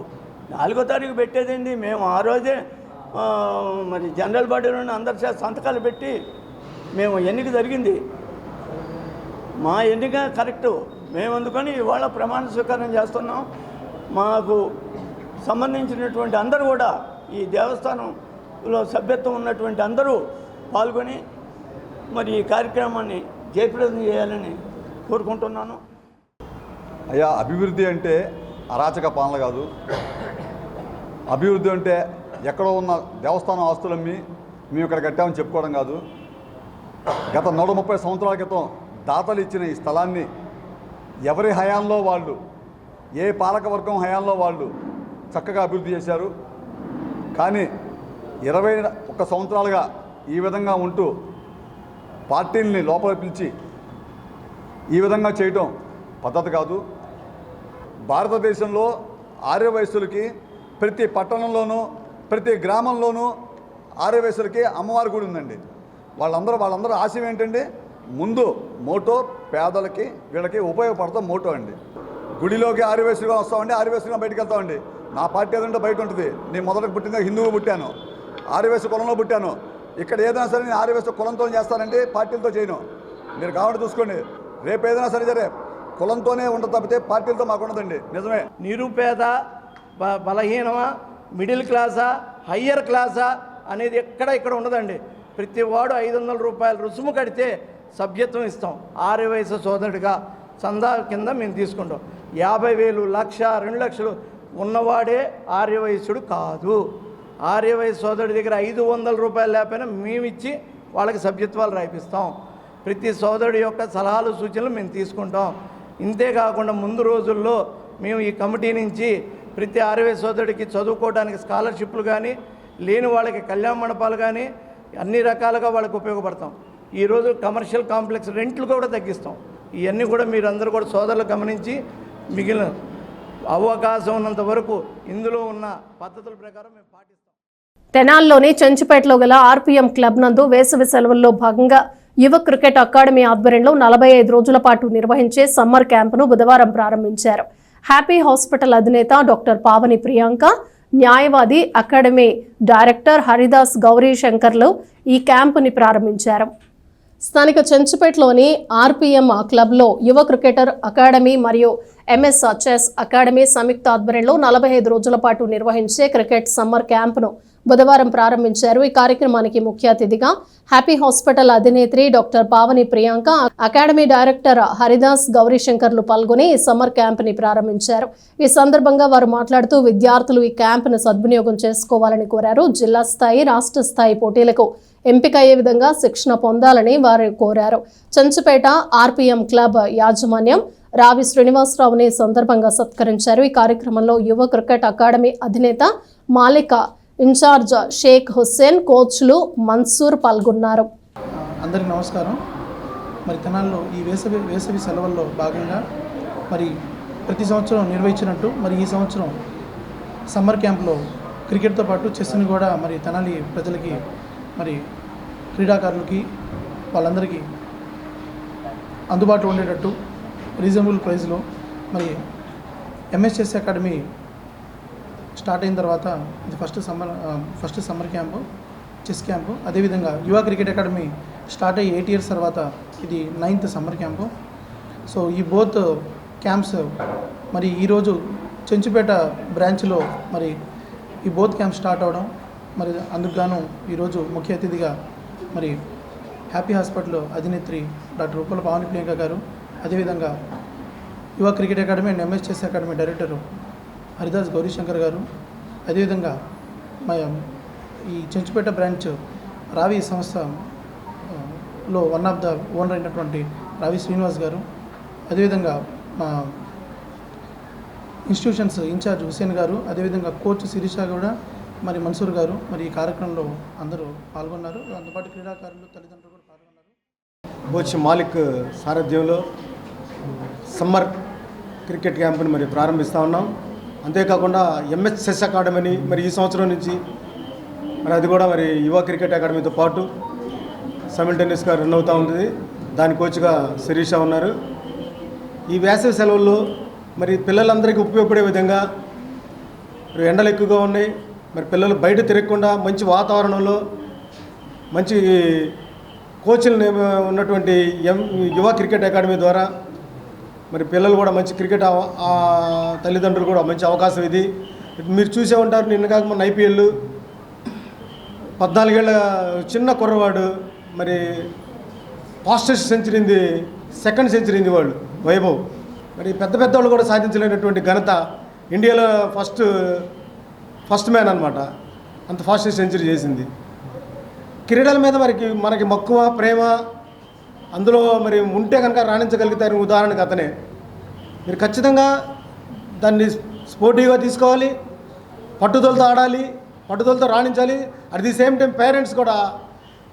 4వ తారీఖు పెట్టేదండి. మేము ఆ రోజే మరి జనరల్ బాడీలోనే అందరి చేత సంతకాలు పెట్టి మేము ఎన్నిక జరిగింది. మా ఎన్నిక కరెక్టు. మేము అందుకని ఇవాళ ప్రమాణ స్వీకారం చేస్తున్నాం. మాకు సంబంధించినటువంటి అందరూ కూడా, ఈ దేవస్థానంలో సభ్యత్వం ఉన్నటువంటి అందరూ పాల్గొని మరి ఈ కార్యక్రమాన్ని జయప్రదం చేయాలని కోరుకుంటున్నాను. అయ్యా, అభివృద్ధి అంటే అరాచక పాలన కాదు. అభివృద్ధి అంటే ఎక్కడో ఉన్న దేవస్థానం ఆస్తులమ్మి మేము ఇక్కడ కట్టామని చెప్పుకోవడం కాదు. గత 130 సంవత్సరాల క్రితం దాతలు ఇచ్చిన ఈ స్థలాన్ని ఎవరి హయాంలో వాళ్ళు, ఏ పాలకవర్గం హయాంలో వాళ్ళు చక్కగా అభివృద్ధి చేశారు. కానీ 21 సంవత్సరాలుగా ఈ విధంగా ఉంటూ పార్టీల్ని లోపల పిలిచి ఈ విధంగా చేయటం పద్ధతి కాదు. భారతదేశంలో ఆర్యవైశ్యులకి ప్రతి పట్టణంలోనూ ప్రతి గ్రామంలోనూ ఆర్యవైశ్యులకి అమ్మవారి గుడి ఉందండి. వాళ్ళందరూ ఆశయం ఏంటండి, ముందు మోటో పేదలకి వీళ్ళకి ఉపయోగపడతాం మోటో అండి. గుడిలోకి ఆర్యవైశ్యులుగా వస్తామండి, ఆర్యవైశ్యులుగా బయటకు వెళ్తామండి. నా పార్టీ ఏదంటే బయట ఉంటుంది. నేను మొదట పుట్టిందా హిందువు పుట్టాను, ఆర్యవైశ్య కులంలో పుట్టాను. ఇక్కడ ఏదైనా సరే నేను ఆర్యవైశ్య కులంతో చేస్తానంటే పార్టీలతో చేయను. మీరు కావాలి చూసుకోండి. రేపు ఏదైనా సరే కులంతోనే ఉంటుంది తప్పితే పార్టీలతో మాకు ఉండదండి. నిజమే. నిరుపేద, బలహీనమా, మిడిల్ క్లాసా, హయ్యర్ క్లాసా అనేది ఇక్కడ ఉండదండి. ప్రతి వాడు 500 రూపాయలు రుసుము కడితే సభ్యత్వం ఇస్తాం. ఆర్యవైశ్య సోదరుడిగా చందా కింద మేము తీసుకుంటాం. 50,000, 1,00,000, 2 లక్షలు ఉన్నవాడే ఆర్యవైశ్యుడు కాదు. ఆర్యవైశ్య సోదరుడి దగ్గర 500 రూపాయలు లేకపోయినా మేమిచ్చి వాళ్ళకి సభ్యత్వాలు రాయిపిస్తాం. ప్రతి సోదరుడి యొక్క సలహాలు సూచనలు మేము తీసుకుంటాం. ఇంతేకాకుండా ముందు రోజుల్లో మేము ఈ కమిటీ నుంచి ప్రతి ఆర్యవైశ్య సోదరుడికి చదువుకోవడానికి స్కాలర్షిప్లు కానీ, లేని వాళ్ళకి కళ్యాణ మండపాలు కానీ అన్ని రకాలుగా వాళ్ళకి ఉపయోగపడతాం. ఈరోజు కమర్షియల్ కాంప్లెక్స్ రెంట్లు కూడా తగ్గిస్తాం. ఇవన్నీ కూడా మీరందరూ కూడా సోదరులు గమనించి మిగిలిన అవకాశం ఉన్నంత వరకు ఇందులో ఉన్న పద్ధతుల ప్రకారం మేము పాటిస్తాం. తెనాల్లోని చెంచుపేటలో గల ఆర్పీఎం క్లబ్ నందు వేసవి సెలవుల్లో భాగంగా యువ క్రికెట్ అకాడమీ ఆధ్వర్యంలో 45 రోజుల పాటు నిర్వహించే సమ్మర్ క్యాంపును బుధవారం ప్రారంభించారు. హ్యాపీ హాస్పిటల్ అధినేత డాక్టర్ పావని ప్రియాంక, న్యాయవాది, అకాడమీ డైరెక్టర్ హరిదాస్ గౌరీ శంకర్లు ఈ క్యాంపుని ప్రారంభించారు. స్థానిక చెంచుపేటలోని ఆర్పీఎం క్లబ్లో యువ క్రికెటర్ అకాడమీ మరియు ఎంఎస్ చెస్ అకాడమీ సంయుక్త ఆధ్వర్యంలో 45 రోజుల పాటు నిర్వహించే క్రికెట్ సమ్మర్ క్యాంపును బుధవారం ప్రారంభించారు. ఈ కార్యక్రమానికి ముఖ్య అతిథిగా హ్యాపీ హాస్పిటల్ అధినేత్రి doctor Pavani Priyanka, academy director Haridas గౌరీశంకర్లు పాల్గొని ఈ సమ్మర్ క్యాంప్ని ప్రారంభించారు. ఈ సందర్భంగా వారు మాట్లాడుతూ విద్యార్థులు ఈ క్యాంపును సద్వినియోగం చేసుకోవాలని కోరారు. జిల్లా స్థాయి, రాష్ట్ర స్థాయి పోటీలకు ఎంపిక అయ్యే విధంగా శిక్షణ పొందాలని వారు కోరారు. చెంచుపేట ఆర్పీఎం క్లబ్ యాజమాన్యం రావి శ్రీనివాసరావుని సందర్భంగా సత్కరించారు. ఈ కార్యక్రమంలో యువ క్రికెట్ అకాడమీ అధినేత మాలిక, ఇన్ఛార్జ్ షేక్ హుస్సేన్, కోచ్లు మన్సూర్ పాల్గొన్నారు. అందరికీ నమస్కారం. మరి తెనాలిలో ఈ వేసవి సెలవుల్లో భాగంగా మరి ప్రతి సంవత్సరం నిర్వహించినట్టు మరి ఈ సంవత్సరం సమ్మర్ క్యాంప్లో క్రికెట్తో పాటు చెస్ని కూడా మరి తెనాలి ప్రజలకి మరి క్రీడాకారులకి వాళ్ళందరికీ అందుబాటులో ఉండేటట్టు రీజనబుల్ ప్రైస్లో మరి ఎంఎస్ చెస్ అకాడమీ స్టార్ట్ అయిన తర్వాత ఇది first summer camp, chess camp. అదేవిధంగా యువ క్రికెట్ అకాడమీ స్టార్ట్ అయ్యి 8 years తర్వాత ఇది 9th సమ్మర్ క్యాంపు. సో ఈ బోత్ క్యాంప్స్ మరి ఈరోజు చెంచుపేట బ్రాంచ్లో మరి ఈ బోత్ క్యాంప్ స్టార్ట్ అవడం మరి అందుకు గాను ఈరోజు ముఖ్య అతిథిగా మరి హ్యాపీ హాస్పిటల్ అధినేత్రి డాక్టర్ ఉప్పల పావని ప్రియాంక గారు, అదేవిధంగా Yuva cricket academy and MS chess academy director Haridas Gowrishankar garu, అదేవిధంగా మా ఈ చెంచుపేట బ్రాంచ్ రావి సంస్థలో వన్ ఆఫ్ ద ఓనర్ అయినటువంటి రావి శ్రీనివాస్ గారు, అదేవిధంగా మా ఇన్స్టిట్యూషన్స్ ఇన్ఛార్జ్ హుసేన్ గారు, అదేవిధంగా కోచ్ శిరీష కూడా మరి మన్సూర్ గారు మరి ఈ కార్యక్రమంలో అందరూ పాల్గొన్నారు. అందుబాటు క్రీడాకారులు, తల్లిదండ్రులు కూడా పాల్గొన్నారు. కోచ్ మాలిక్ సారథ్యంలో సమ్మర్ క్రికెట్ క్యాంప్ని మరి ప్రారంభిస్తూ ఉన్నాం. అంతేకాకుండా ఎంఎస్ చెస్ అకాడమీని మరి ఈ సంవత్సరం నుంచి మరి అది కూడా మరి యువ క్రికెట్ అకాడమీతో పాటు సైమల్టేనియస్గా రన్ అవుతూ ఉంటుంది. దాని కోచ్గా శిరీష ఉన్నారు. ఈ వేసవి సెలవుల్లో మరి పిల్లలందరికీ ఉపయోగపడే విధంగా ఎండలు ఎక్కువగా ఉన్నాయి. మరి పిల్లలు బయట తిరగకుండా మంచి వాతావరణంలో మంచి కోచ్లు ఉన్నటువంటి యువ క్రికెట్ అకాడమీ ద్వారా మరి పిల్లలు కూడా మంచి క్రికెట్ తల్లిదండ్రులు కూడా మంచి అవకాశం ఇది. మీరు చూసే ఉంటారు, నిన్న కాక మొన్న ఐపీఎల్ 14 ఏళ్ళ చిన్న కుర్రవాడు మరి ఫాస్టెస్ట్ సెంచరీంది, సెకండ్ సెంచరీంది వాళ్ళు వైభవ్. మరి పెద్ద వాళ్ళు కూడా సాధించలేనటువంటి ఘనత ఇండియాలో ఫస్ట్ మ్యాన్ అనమాట. అంత ఫాస్టెస్ట్ సెంచరీ చేసింది. క్రీడల మీద మనకి మక్కువ, ప్రేమ అందులో మరి ఉంటే కనుక రాణించగలుగుతారు. ఉదాహరణకు అతనే. మీరు ఖచ్చితంగా దాన్ని స్పోర్టివ్గా తీసుకోవాలి, పట్టుదలతో ఆడాలి, పట్టుదలతో రాణించాలి. At the same time parents కూడా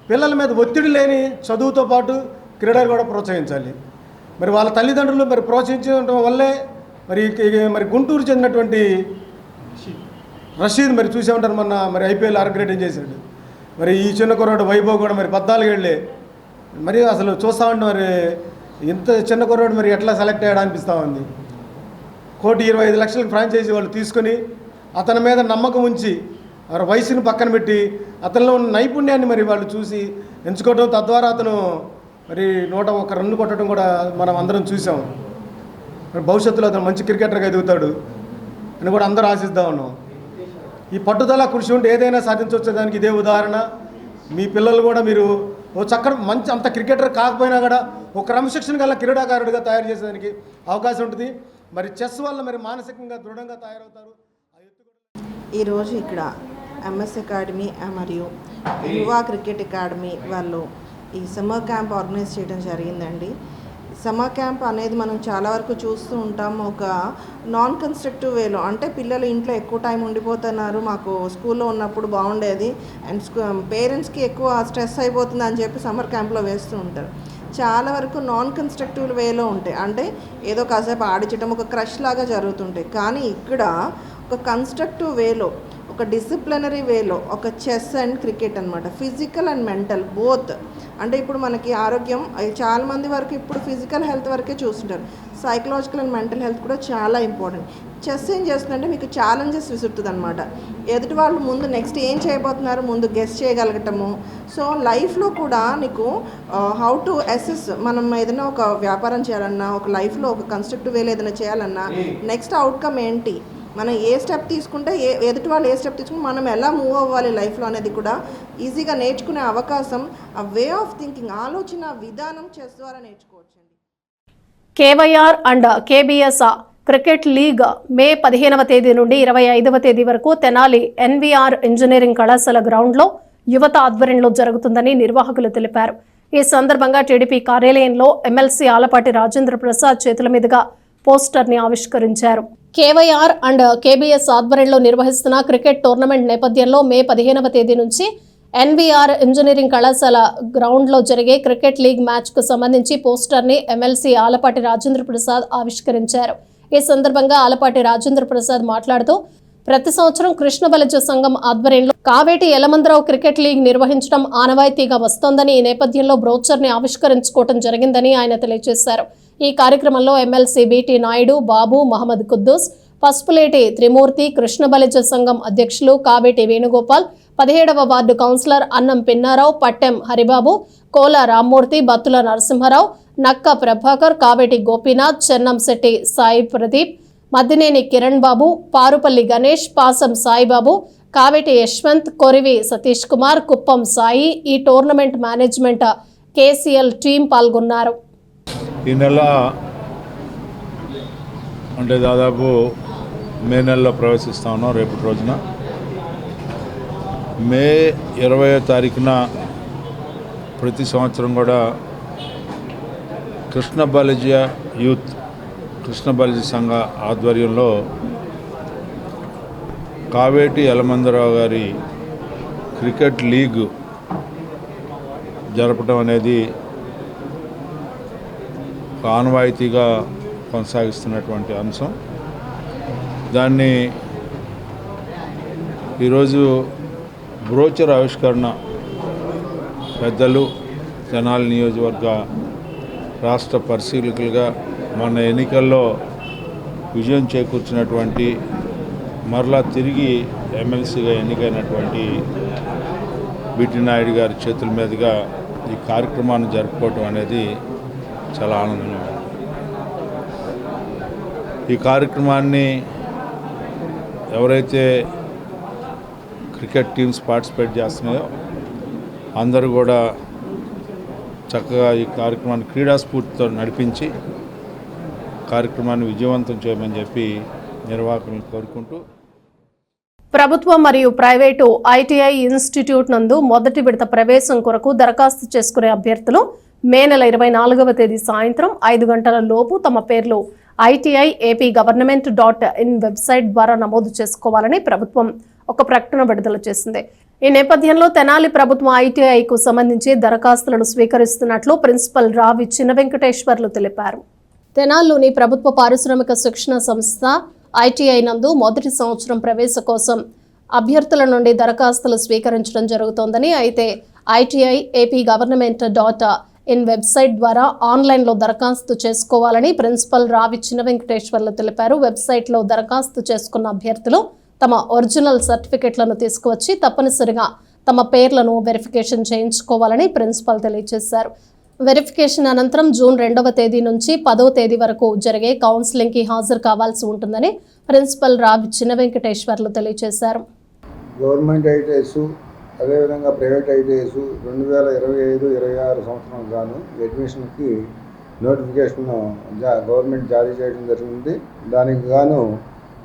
పిల్లల మీద ఒత్తిడి లేని చదువుతో పాటు క్రీడలు కూడా ప్రోత్సహించాలి. మరి వాళ్ళ తల్లిదండ్రులు మరి ప్రోత్సహించడం వల్లే మరి గుంటూరు చెందినటువంటి రషీద్ మరి చూసే ఉంటారు, మొన్న మరి ఐపీఎల్ అరగ్రేటింగ్ చేశాడు. మరి ఈ చిన్న కుర్రాడు వైభవ్ కూడా మరి 14 ఏళ్ళే. మరి అసలు చూస్తూ ఉంటే మరి ఇంత చిన్న కుర్రాడు మరి ఎట్లా సెలెక్ట్ అయ్యాడా అనిపిస్తూ ఉంది. 1,25,00,000 ఫ్రాంచైజీ వాళ్ళు తీసుకొని అతని మీద నమ్మకం ఉంచి వయసుని పక్కన పెట్టి అతనిలో ఉన్న నైపుణ్యాన్ని మరి వాళ్ళు చూసి ఎంచుకోవడం, తద్వారా అతను మరి 101 రన్ను కొట్టడం కూడా మనం అందరం చూసాం. మరి భవిష్యత్తులో అతను మంచి క్రికెటర్గా ఎదుగుతాడు అని కూడా అందరూ ఆశిస్తూ ఉన్నాం. ఈ పట్టుదల కృషి ఉంటే ఏదైనా సాధించవచ్చు. దానికి ఇదే ఉదాహరణ. మీ పిల్లలు కూడా మీరు మంచి అంత క్రికెటర్ కాకపోయినా కూడా ఒక క్రమశిక్షణ గల క్రీడాకారుడిగా తయారు చేసేదానికి అవకాశం ఉంటుంది. మరి చెస్ వల్ల మరి మానసికంగా దృఢంగా తయారవుతారు. ఈరోజు ఇక్కడ ఎంఎస్ అకాడమీ మరియు యువ క్రికెట్ అకాడమీ వాళ్ళు ఈ సమ్మర్ క్యాంప్ ఆర్గనైజ్ చేయడం జరిగిందండి. సమ్మర్ క్యాంప్ అనేది మనం చాలా వరకు చూస్తూ ఉంటాం. ఒక నాన్ కన్స్ట్రక్టివ్ వేలో, అంటే పిల్లలు ఇంట్లో ఎక్కువ టైం ఉండిపోతున్నారు, మాకు స్కూల్లో ఉన్నప్పుడు బాగుండేది అండ్ పేరెంట్స్కి ఎక్కువ స్ట్రెస్ అయిపోతుంది అని చెప్పి సమ్మర్ క్యాంప్లో వేస్తూ ఉంటారు. చాలా వరకు నాన్ కన్స్ట్రక్టివ్ వేలో ఉంటాయి, అంటే ఏదో కాసేపు ఆడించడం, ఒక క్రష్ లాగా జరుగుతుంటాయి. కానీ ఇక్కడ ఒక కన్స్ట్రక్టివ్ వేలో, ఒక డిసిప్లినరీ వేలో ఒక చెస్ అండ్ క్రికెట్ అనమాట, ఫిజికల్ అండ్ మెంటల్ బోత్. అంటే ఇప్పుడు మనకి ఆరోగ్యం చాలామంది వరకు ఇప్పుడు ఫిజికల్ హెల్త్ వరకే చూస్తుంటారు, సైకలాజికల్ అండ్ మెంటల్ హెల్త్ కూడా చాలా ఇంపార్టెంట్. చెస్ ఏం చేస్తుందంటే మీకు ఛాలెంజెస్ విసురుతుంది అనమాట. ఎదుటి వాళ్ళు ముందు నెక్స్ట్ ఏం చేయబోతున్నారు ముందు గెస్ చేయగలగటము. సో లైఫ్లో కూడా నీకు హౌ టు అసెస్, మనం ఏదైనా ఒక వ్యాపారం చేయాలన్నా, ఒక లైఫ్లో ఒక కన్స్ట్రక్టివ్ వేలో ఏదైనా చేయాలన్నా నెక్స్ట్ అవుట్కమ్ ఏంటి, మనం ఏ స్టెప్ తీసుకుంటే ఎదుటి వాళ్ళు ఏ స్టెప్ తీసుకుంటే మనం ఎలా మూవ్ అవ్వాలి లైఫ్లో అనేది కూడా ఈజీగా నేర్చుకునే అవకాశం, ఆ వే ఆఫ్ థింకింగ్, ఆలోచన విధానం చెస్ ద్వారా నేర్చుకోవచ్చండి. కేవైఆర్ అండ్ కేబిఎస్ క్రికెట్ లీగ్ మే 15వ తేదీ నుండి 25వ తేదీ వరకు తెనాలి ఎన్వీఆర్ ఇంజనీరింగ్ కళాశాల గ్రౌండ్లో యువత ఆధ్వర్యంలో జరుగుతుందని నిర్వాహకులు తెలిపారు. ఈ సందర్భంగా టీడీపీ కార్యాలయంలో ఎమ్మెల్సీ ఆలపాటి రాజేంద్ర ప్రసాద్ చేతుల మీదుగా పోస్టర్ని ఆవిష్కరించారు. కేవైఆర్ అండ్ కేబిఎస్ ఆధ్వర్యంలో నిర్వహిస్తున్న క్రికెట్ టోర్నమెంట్ నేపథ్యంలో మే 15వ తేదీ నుంచి ఎన్వీఆర్ ఇంజనీరింగ్ కళాశాల గ్రౌండ్లో జరిగే క్రికెట్ లీగ్ మ్యాచ్కు సంబంధించి పోస్టర్ని ఎమ్మెల్సీ ఆలపాటి రాజేంద్ర ప్రసాద్ ఆవిష్కరించారు. ఈ సందర్భంగా ఆలపాటి రాజేంద్ర ప్రసాద్ మాట్లాడుతూ ప్రతి సంవత్సరం కృష్ణ బలిజ సంఘం ఆధ్వర్యంలో కావేటి యలమందరావు క్రికెట్ లీగ్ నిర్వహించడం ఆనవాయితీగా వస్తోందని, ఈ నేపథ్యంలో బ్రోచర్ని ఆవిష్కరించుకోవడం జరిగిందని ఆయన తెలియజేశారు. ఈ కార్యక్రమంలో ఎమ్మెల్సీ బీటీ నాయుడు, బాబు, మహమ్మద్ కుద్దూస్, పసుపులేటి త్రిమూర్తి, కృష్ణ బలిజ సంఘం అధ్యక్షులు కావేటి వేణుగోపాల్, 17వ వార్డు కౌన్సిలర్ అన్నం పిన్నారావు, పట్టెం హరిబాబు, కోల రామ్మూర్తి, బత్తుల నరసింహారావు, నక్క ప్రభాకర్, కావేటి గోపీనాథ్, చెన్నంశెట్టి సాయి ప్రదీప్, మద్దినేని కిరణ్ బాబు, పారుపల్లి గణేష్, పాసం సాయిబాబు, కావేటి యశ్వంత్, కొరివి సతీష్ కుమార్, కుప్పం సాయి, ఈ టోర్నమెంట్ మేనేజ్మెంట్ కేసీఎల్ టీం పాల్గొన్నారు. ఈ నెల అంటే దాదాపు మే నెలలో ప్రవేశిస్తా ఉన్నాం. రేపటి రోజున మే 20వ తారీఖున ప్రతి సంవత్సరం కూడా కృష్ణ బలిజ యూత్, కృష్ణ బలిజ సంఘ ఆధ్వర్యంలో కావేటి యలమందరావు గారి క్రికెట్ లీగ్ జరపడం అనేది ఆనవాయితీగా కొనసాగిస్తున్నటువంటి అంశం. దాన్ని ఈరోజు బ్రోచర్ ఆవిష్కరణ పెద్దలు, తెనాలి నియోజకవర్గ రాష్ట్ర పరిశీలకులుగా మొన్న ఎన్నికల్లో విజయం చేకూర్చినటువంటి, మరలా తిరిగి ఎమ్మెల్సీగా ఎన్నికైనటువంటి బీటీ నాయుడు గారి చేతుల మీదుగా ఈ కార్యక్రమాన్ని జరుపుకోవటం అనేది చాలా ఆనందంగా ఉంది. ఈ కార్యక్రమాన్ని ఎవరైతే క్రికెట్ టీమ్స్ పార్టిసిపేట్ చేస్తున్నాయో అందరూ కూడా చక్కగా ఈ కార్యక్రమాన్ని క్రీడా స్ఫూర్తితో నడిపించి కార్యక్రమాన్ని విజయవంతం చేయమని చెప్పి నిర్వాహకులను కోరుకుంటూ, ప్రభుత్వం మరియు ప్రైవేటు ఐటీఐ ఇన్స్టిట్యూట్ నందు మొదటి విడత ప్రవేశం కొరకు దరఖాస్తు చేసుకునే అభ్యర్థులు మే నెల 24వ తేదీ సాయంత్రం 5 గంటల లోపు తమ పేర్లు ITI AP Government.in వెబ్సైట్ ద్వారా నమోదు చేసుకోవాలని ప్రభుత్వం ఒక ప్రకటన విడుదల చేసింది. ఈ నేపథ్యంలో తెనాలి ప్రభుత్వం ITIకు సంబంధించి దరఖాస్తులను స్వీకరిస్తున్నట్లు ప్రిన్సిపల్ రావి చిన్న వెంకటేశ్వర్లు తెలిపారు. తెనాలిలోని ప్రభుత్వ పారిశ్రామిక శిక్షణ సంస్థ ITI నందు మొదటి సంవత్సరం ప్రవేశ కోసం అభ్యర్థుల నుండి దరఖాస్తులు స్వీకరించడం జరుగుతోందని, అయితే ITI AP Government.in వెబ్సైట్ ద్వారా ఆన్లైన్లో దరఖాస్తు చేసుకోవాలని ప్రిన్సిపల్ రావి చిన్న వెంకటేశ్వర్లు తెలిపారు. వెబ్సైట్లో దరఖాస్తు చేసుకున్న అభ్యర్థులు తమ ఒరిజినల్ సర్టిఫికెట్లను తీసుకువచ్చి తప్పనిసరిగా తమ పేర్లను వెరిఫికేషన్ చేయించుకోవాలని ప్రిన్సిపల్ తెలియజేశారు. వెరిఫికేషన్ అనంతరం జూన్ 2వ తేదీ నుంచి 10వ తేదీ వరకు జరిగే కౌన్సిలింగ్కి హాజరు కావాల్సి ఉంటుందని ప్రిన్సిపల్ రావి చిన్న వెంకటేశ్వర్లు తెలియజేశారు. గవర్నమెంట్ ఐటీఐస్ అదేవిధంగా ప్రైవేట్ ఐటీఐస్ 2025-26 సంవత్సరం గాను అడ్మిషన్కి నోటిఫికేషన్ గవర్నమెంట్ జారీ చేయడం జరిగింది. దానికి గాను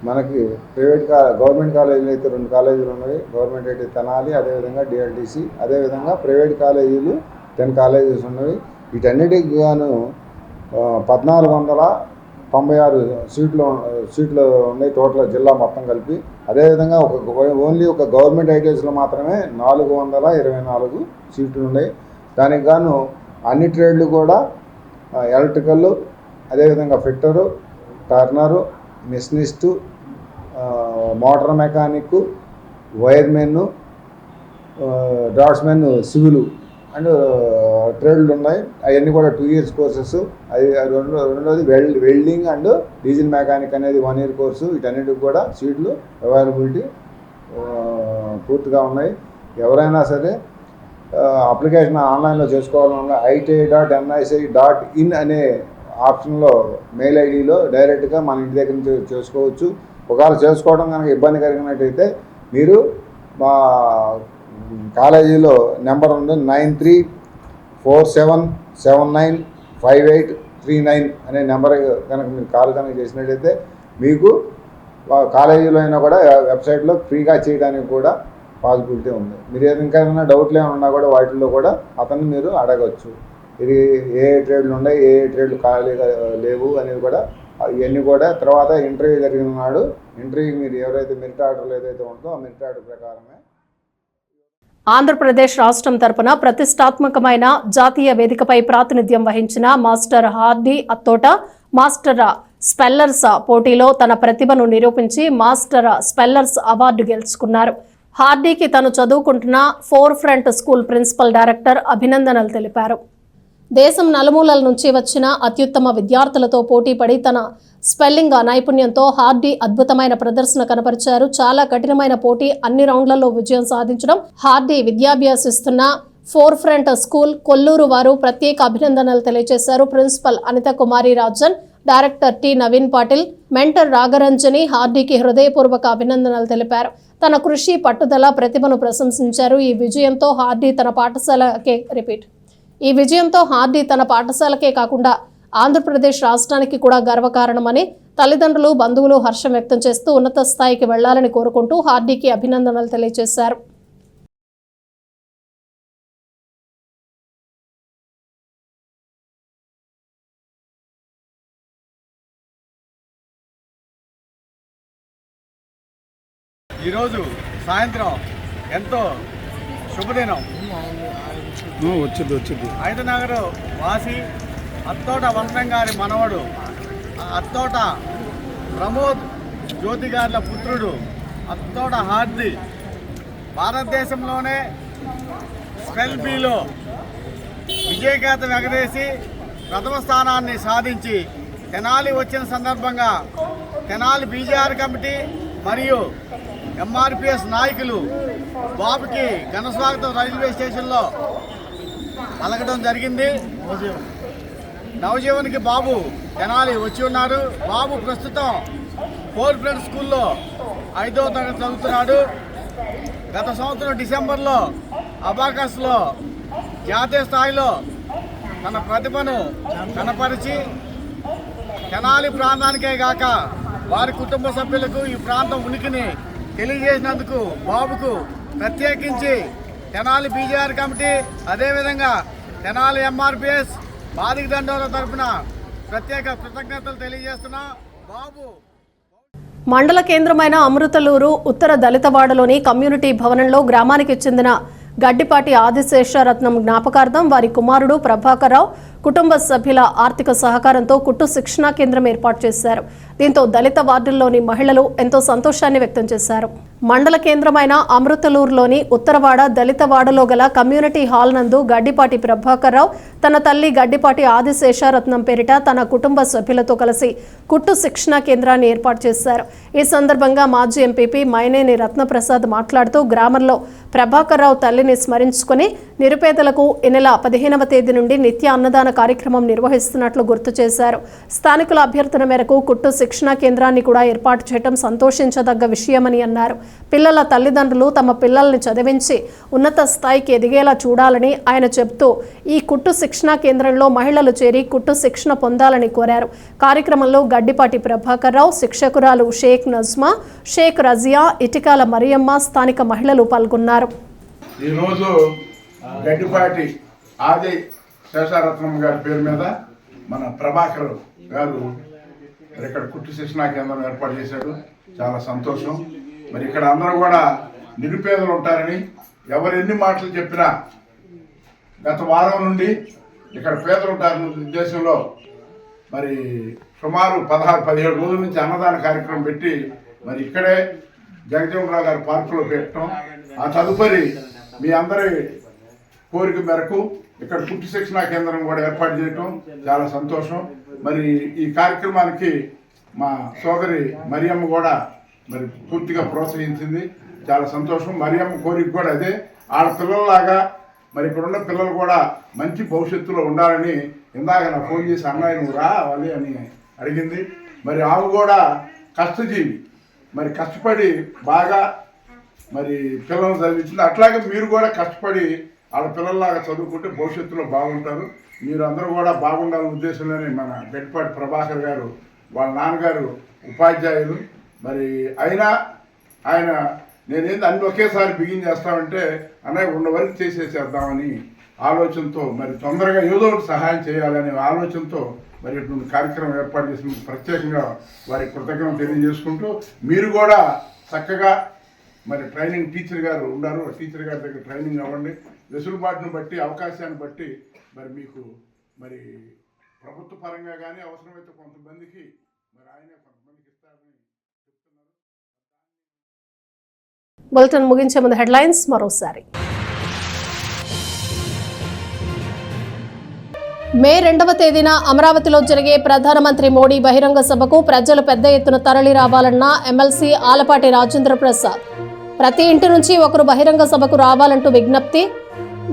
మనకి గవర్నమెంట్ కాలేజీలు అయితే 2 కాలేజీలు ఉన్నాయి. గవర్నమెంట్ అయితే తెనాలి, అదేవిధంగా DLDC, అదేవిధంగా ప్రైవేట్ కాలేజీలు 10 కాలేజెస్ ఉన్నవి. వీటన్నిటికి గాను 1496 సీట్లు ఉన్నాయి టోటల్ జిల్లా మొత్తం కలిపి. అదేవిధంగా ఓన్లీ ఒక గవర్నమెంట్ ఐటీఐస్లో మాత్రమే 424 సీట్లు ఉన్నాయి. దానికి గాను అన్ని ట్రేడ్లు కూడా ఎలక్ట్రికల్, అదేవిధంగా fitter, turner, machinist, motor mechanic, wiremen, draughtsmen, civil and ట్రేడ్లు ఉన్నాయి. అవన్నీ కూడా 2 years కోర్సెస్. రెండోది వెల్డింగ్ అండ్ డీజిల్ మెకానిక్ అనేది 1 year కోర్సు. వీటన్నిటికి కూడా సీట్లు అవైలబిలిటీ పూర్తిగా ఉన్నాయి. ఎవరైనా సరే అప్లికేషన్ ఆన్లైన్లో చేసుకోవాలన్నా iti.nic.in అనే ఆప్షన్లో మెయిల్ ఐడిలో డైరెక్ట్గా మన ఇంటి దగ్గర నుంచి చేసుకోవచ్చు. ఒకవేళ చేసుకోవడం కనుక ఇబ్బంది కలిగినట్టయితే మీరు మా కాలేజీలో నెంబర్ ఉంది 9347795839 అనే నెంబర్ కనుక మీరు కాల్ కనుక చేసినట్టయితే మీకు కాలేజీలో అయినా కూడా వెబ్సైట్లో ఫ్రీగా చేయడానికి కూడా పాసిబిలిటీ ఉంది. మీరు ఇంకేమైనా డౌట్లు ఏమైనా ఉన్నా కూడా వాటిల్లో కూడా అతన్ని మీరు అడగచ్చు. ఇది ఏ ట్రేడ్లు ఉన్నాయి, ఏ ట్రేడ్లు ఖాళీగా లేవు అనేది కూడా ఇవన్నీ కూడా తర్వాత ఇంటర్వ్యూ జరిగిన నాడు ఇంటర్వ్యూకి మీరు ఎవరైతే మెరిట్ ఆర్డర్లు ఏదైతే ఉంటుందో ఆ మెరిట్ ఆర్డర్ ప్రకారమే. ఆంధ్రప్రదేశ్ రాష్ట్రం తరపున ప్రతిష్టాత్మకమైన జాతీయ వేదికపై ప్రాతినిధ్యం వహించిన మాస్టర్ హార్డీ అత్తోట మాస్టర్ స్పెల్లర్స్ పోటీలో తన ప్రతిభను నిరూపించి మాస్టర్ స్పెల్లర్స్ అవార్డు గెలుచుకున్నారు. హార్డీకి తను చదువుకుంటున్న four front school principal director అభినందనలు తెలిపారు. దేశం నలుమూలల నుంచి వచ్చిన అత్యుత్తమ విద్యార్థులతో పోటీపడి తన స్పెల్లింగ్ నైపుణ్యంతో హార్డీ అద్భుతమైన ప్రదర్శన కనపరిచారు. చాలా కఠినమైన పోటీ, అన్ని రౌండ్లలో విజయం సాధించడం హార్డీ విద్యాభ్యాసిస్తున్న ఫోర్ ఫ్రంట్ స్కూల్ కొల్లూరు వారు ప్రత్యేక అభినందనలు తెలియజేశారు. Principal Anitha Kumari Rajan, director T Naveen Patil, mentor Ragaranjani హార్డీకి హృదయపూర్వక అభినందనలు తెలిపారు. తన కృషి, పట్టుదల, ప్రతిభను ప్రశంసించారు. ఈ విజయంతో హార్డీ తన పాఠశాలకే కాకుండా ఆంధ్రప్రదేశ్ రాష్ట్రానికి కూడా గర్వకారణమని తల్లిదండ్రులు, బంధువులు హర్షం వ్యక్తం చేస్తూ ఉన్నత స్థాయికి వెళ్లాలని కోరుకుంటూ హార్డీకి అభినందనలు తెలియజేశారు. ఈరోజు సాయంత్రం ఎంతో శుభదినం. వచ్చింది ఐదనగర్ వాసి అత్తోట వంశం గారి మనవడు అత్తోట ప్రమోద్ జ్యోతి గారిల పుత్రుడు అత్తోట హార్డీ భారతదేశంలోనే స్పెల్ బీలో విజయకేతనం ఎగరేసి ప్రథమ స్థానాన్ని సాధించి తెనాలి వచ్చిన సందర్భంగా తెనాలి బీజేఆర్ కమిటీ మరియు ఎంఆర్పిఎస్ నాయకులు బాబుకి ఘనస్వాగతం రైల్వే స్టేషన్లో పలకడం జరిగింది. నవజీవన్కి బాబు తెనాలి వచ్చి ఉన్నారు. బాబు ప్రస్తుతం ఫోర్ ఫ్రంట్ స్కూల్లో 5వ తరగతి చదువుతున్నాడు. గత సంవత్సరం డిసెంబర్లో అబాకస్లో జాతీయ స్థాయిలో తన ప్రతిభను కనపరిచి తెనాలి ప్రాంతానికే కాక వారి కుటుంబ సభ్యులకు ఈ ప్రాంతం ఉనికిని తెలియజేసినందుకు బాబుకు ప్రత్యేకించి తెనాలి బీజేఆర్ కమిటీ అదేవిధంగా తెనాలి ఎంఆర్పిఎస్ బాధిక దండోల తరఫున ప్రత్యేక కృతజ్ఞతలు తెలియజేస్తున్నా. బాబు మండల కేంద్రమైన అమృతలూరు ఉత్తర దళితవాడలోని కమ్యూనిటీ భవనంలో గ్రామానికి చెందిన గడ్డిపాటి ఆదిశేషరత్నం జ్ఞాపకార్థం వారి కుమారుడు ప్రభాకర్రావు కుటుంబ సభ్యుల ఆర్థిక సహకారంతో కుట్టు శిక్షణా కేంద్రం ఏర్పాటు చేశారు. దీంతో దళిత వార్డుల్లోని మహిళలు ఎంతో సంతోషాన్ని వ్యక్తం చేశారు. మండల కేంద్రమైన అమృతలూరులోని ఉత్తరవాడ దళితవాడలో గల కమ్యూనిటీ హాల్ నందు గడ్డిపాటి ప్రభాకర్రావు తన తల్లి గడ్డిపాటి ఆదిశేషరత్నం పేరిట తన కుటుంబ సభ్యులతో కలిసి కుట్టు శిక్షణా కేంద్రాన్ని ఏర్పాటు చేశారు. ఈ సందర్భంగా మాజీ ఎంపీపీ మైనేని రత్నప్రసాద్ మాట్లాడుతూ గ్రామంలో ప్రభాకర్రావు తల్లిని స్మరించుకుని నిరుపేదలకు ఈ నెల 15వ తేదీ నుండి నిత్య అన్నదాన కార్యక్రమం నిర్వహిస్తున్నట్లు గుర్తు చేశారు. స్థానికుల అభ్యర్థన మేరకు కుట్టు శిక్షణా కేంద్రాన్ని కూడా ఏర్పాటు చేయడం సంతోషించదగ్గ విషయమని అన్నారు. పిల్లల తల్లిదండ్రులు తమ పిల్లల్ని చదివించి ఉన్నత స్థాయికి ఎదిగేలా చూడాలని ఆయన చెబుతూ ఈ కుట్టు శిక్షణా కేంద్రంలో మహిళలు చేరి కుట్టు శిక్షణ పొందాలని కోరారు. కార్యక్రమంలో గడ్డిపాటి ప్రభాకర్రావు, శిక్షకురాలు షేక్ నజ్మా, షేక్ రజియా, ఇటికాల మరియమ్మ, స్థానిక మహిళలు పాల్గొన్నారు. ఈరోజు గడ్డిపాటి ఆది శేషారత్నం గారి పేరు మీద మన ప్రభాకర్ గారు ఇక్కడ కుట్టు శిక్షణా కేంద్రం ఏర్పాటు చేశాడు. చాలా సంతోషం. మరి ఇక్కడ అందరూ కూడా నిరుపేదలు ఉంటారని ఎవరు ఎన్ని మాటలు చెప్పినా గత వారం నుండి ఇక్కడ పేదలు ఉంటారని ఉద్దేశంలో మరి సుమారు 16-17 రోజుల నుంచి అన్నదాన కార్యక్రమం పెట్టి మరి ఇక్కడే జగజీవనరావు గారి పార్కులో పెట్టడం, ఆ తదుపరి మీ అందరి కోరిక మేరకు ఇక్కడ కుట్టు శిక్షణా కేంద్రం కూడా ఏర్పాటు చేయటం చాలా సంతోషం. మరి ఈ కార్యక్రమానికి మా సోదరి మరియమ్మ కూడా మరి పూర్తిగా ప్రోత్సహించింది. చాలా సంతోషం. మరియమ్మ కోరిక కూడా అదే. ఆడ పిల్లల్లాగా మరి ఇక్కడున్న పిల్లలు కూడా మంచి భవిష్యత్తులో ఉండాలని ఇందాక నా ఫోన్ చేసి అన్నయ్య నువ్వు రావాలి అని అడిగింది. మరి ఆమె కూడా కష్టజీవి, మరి కష్టపడి బాగా మరి పిల్లల్ని చదివించింది. అట్లాగే మీరు కూడా కష్టపడి వాళ్ళ పిల్లల్లాగా చదువుకుంటే భవిష్యత్తులో బాగుంటారు. మీరు అందరూ కూడా బాగుండాలనే ఉద్దేశంలోనే మన గట్టిపాటి ప్రభాకర్ గారు వాళ్ళ నాన్నగారు ఉపాధ్యాయులు. మరి అయినా ఆయన నేనేంది అన్ని ఒకేసారి బిగిన్ చేస్తామంటే అన్నయ్య ఉన్న వరకు చేసేసేద్దామని ఆలోచనతో మరి తొందరగా ఏదో ఒకటి సహాయం చేయాలనే ఆలోచనతో మరి ఇటువంటి కార్యక్రమం ఏర్పాటు చేసినందుకు ప్రత్యేకంగా వారి కృతజ్ఞతలు తెలియజేసుకుంటూ మీరు కూడా చక్కగా మరి ట్రైనింగ్ టీచర్ గారు ఉన్నారు, టీచర్ గారి దగ్గర ట్రైనింగ్ అవ్వండి. వెసులుబాటును బట్టి అవకాశాన్ని బట్టి మరి మీకు మరి ప్రభుత్వ పరంగా కానీ అవసరమైతే కొంతమందికి మరి ఆయన కొంతమందికి ఇస్తారని చెప్తున్నారు. బులెటిన్ ముగించే ముందు హెడ్లైన్స్ మరోసారి. మే 2వ తేదీన అమరావతిలో జరిగే ప్రధానమంత్రి మోడీ బహిరంగ సభకు ప్రజలు పెద్ద ఎత్తున తరలి రావాలన్న ఎమ్మెల్సీ ఆలపాటి రాజేంద్ర ప్రసాద్. ప్రతి ఇంటి నుంచి ఒకరు బహిరంగ సభకు రావాలంటూ విజ్ఞప్తి.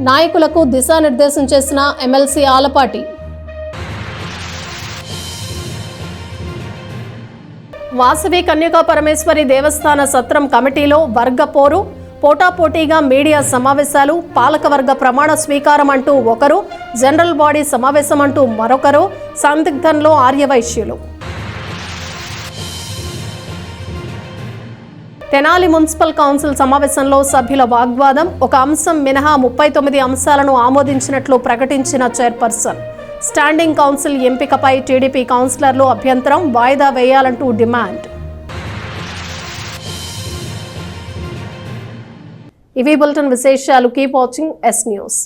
నాయకులకు దిశానిర్దేశం చేసిన ఎమ్మెల్సీ ఆలపాటి. వాసవి కన్యకా పరమేశ్వరి దేవస్థాన సత్రం కమిటీలో వర్గ పోరు, పోటాపోటీగా మీడియా సమావేశాలు, పాలకవర్గ ప్రమాణ స్వీకారం అంటూ ఒకరు, జనరల్ బాడీ సమావేశం అంటూ మరొకరు, సందిగ్ధంలో ఆర్యవైశ్యులు. తెనాలి మున్సిపల్ కౌన్సిల్ సమావేశంలో సభ్యుల వాగ్వాదం. ఒక అంశం మినహా 39 అంశాలను ఆమోదించినట్లు ప్రకటించిన చైర్పర్సన్. స్టాండింగ్ కౌన్సిల్ ఎంపికపై టీడీపీ కౌన్సిలర్లు అభ్యంతరం, వాయిదా వేయాలంటూ డిమాండ్. ఇవి బులెటిన్ విశేషాలు. Keep watching yes news.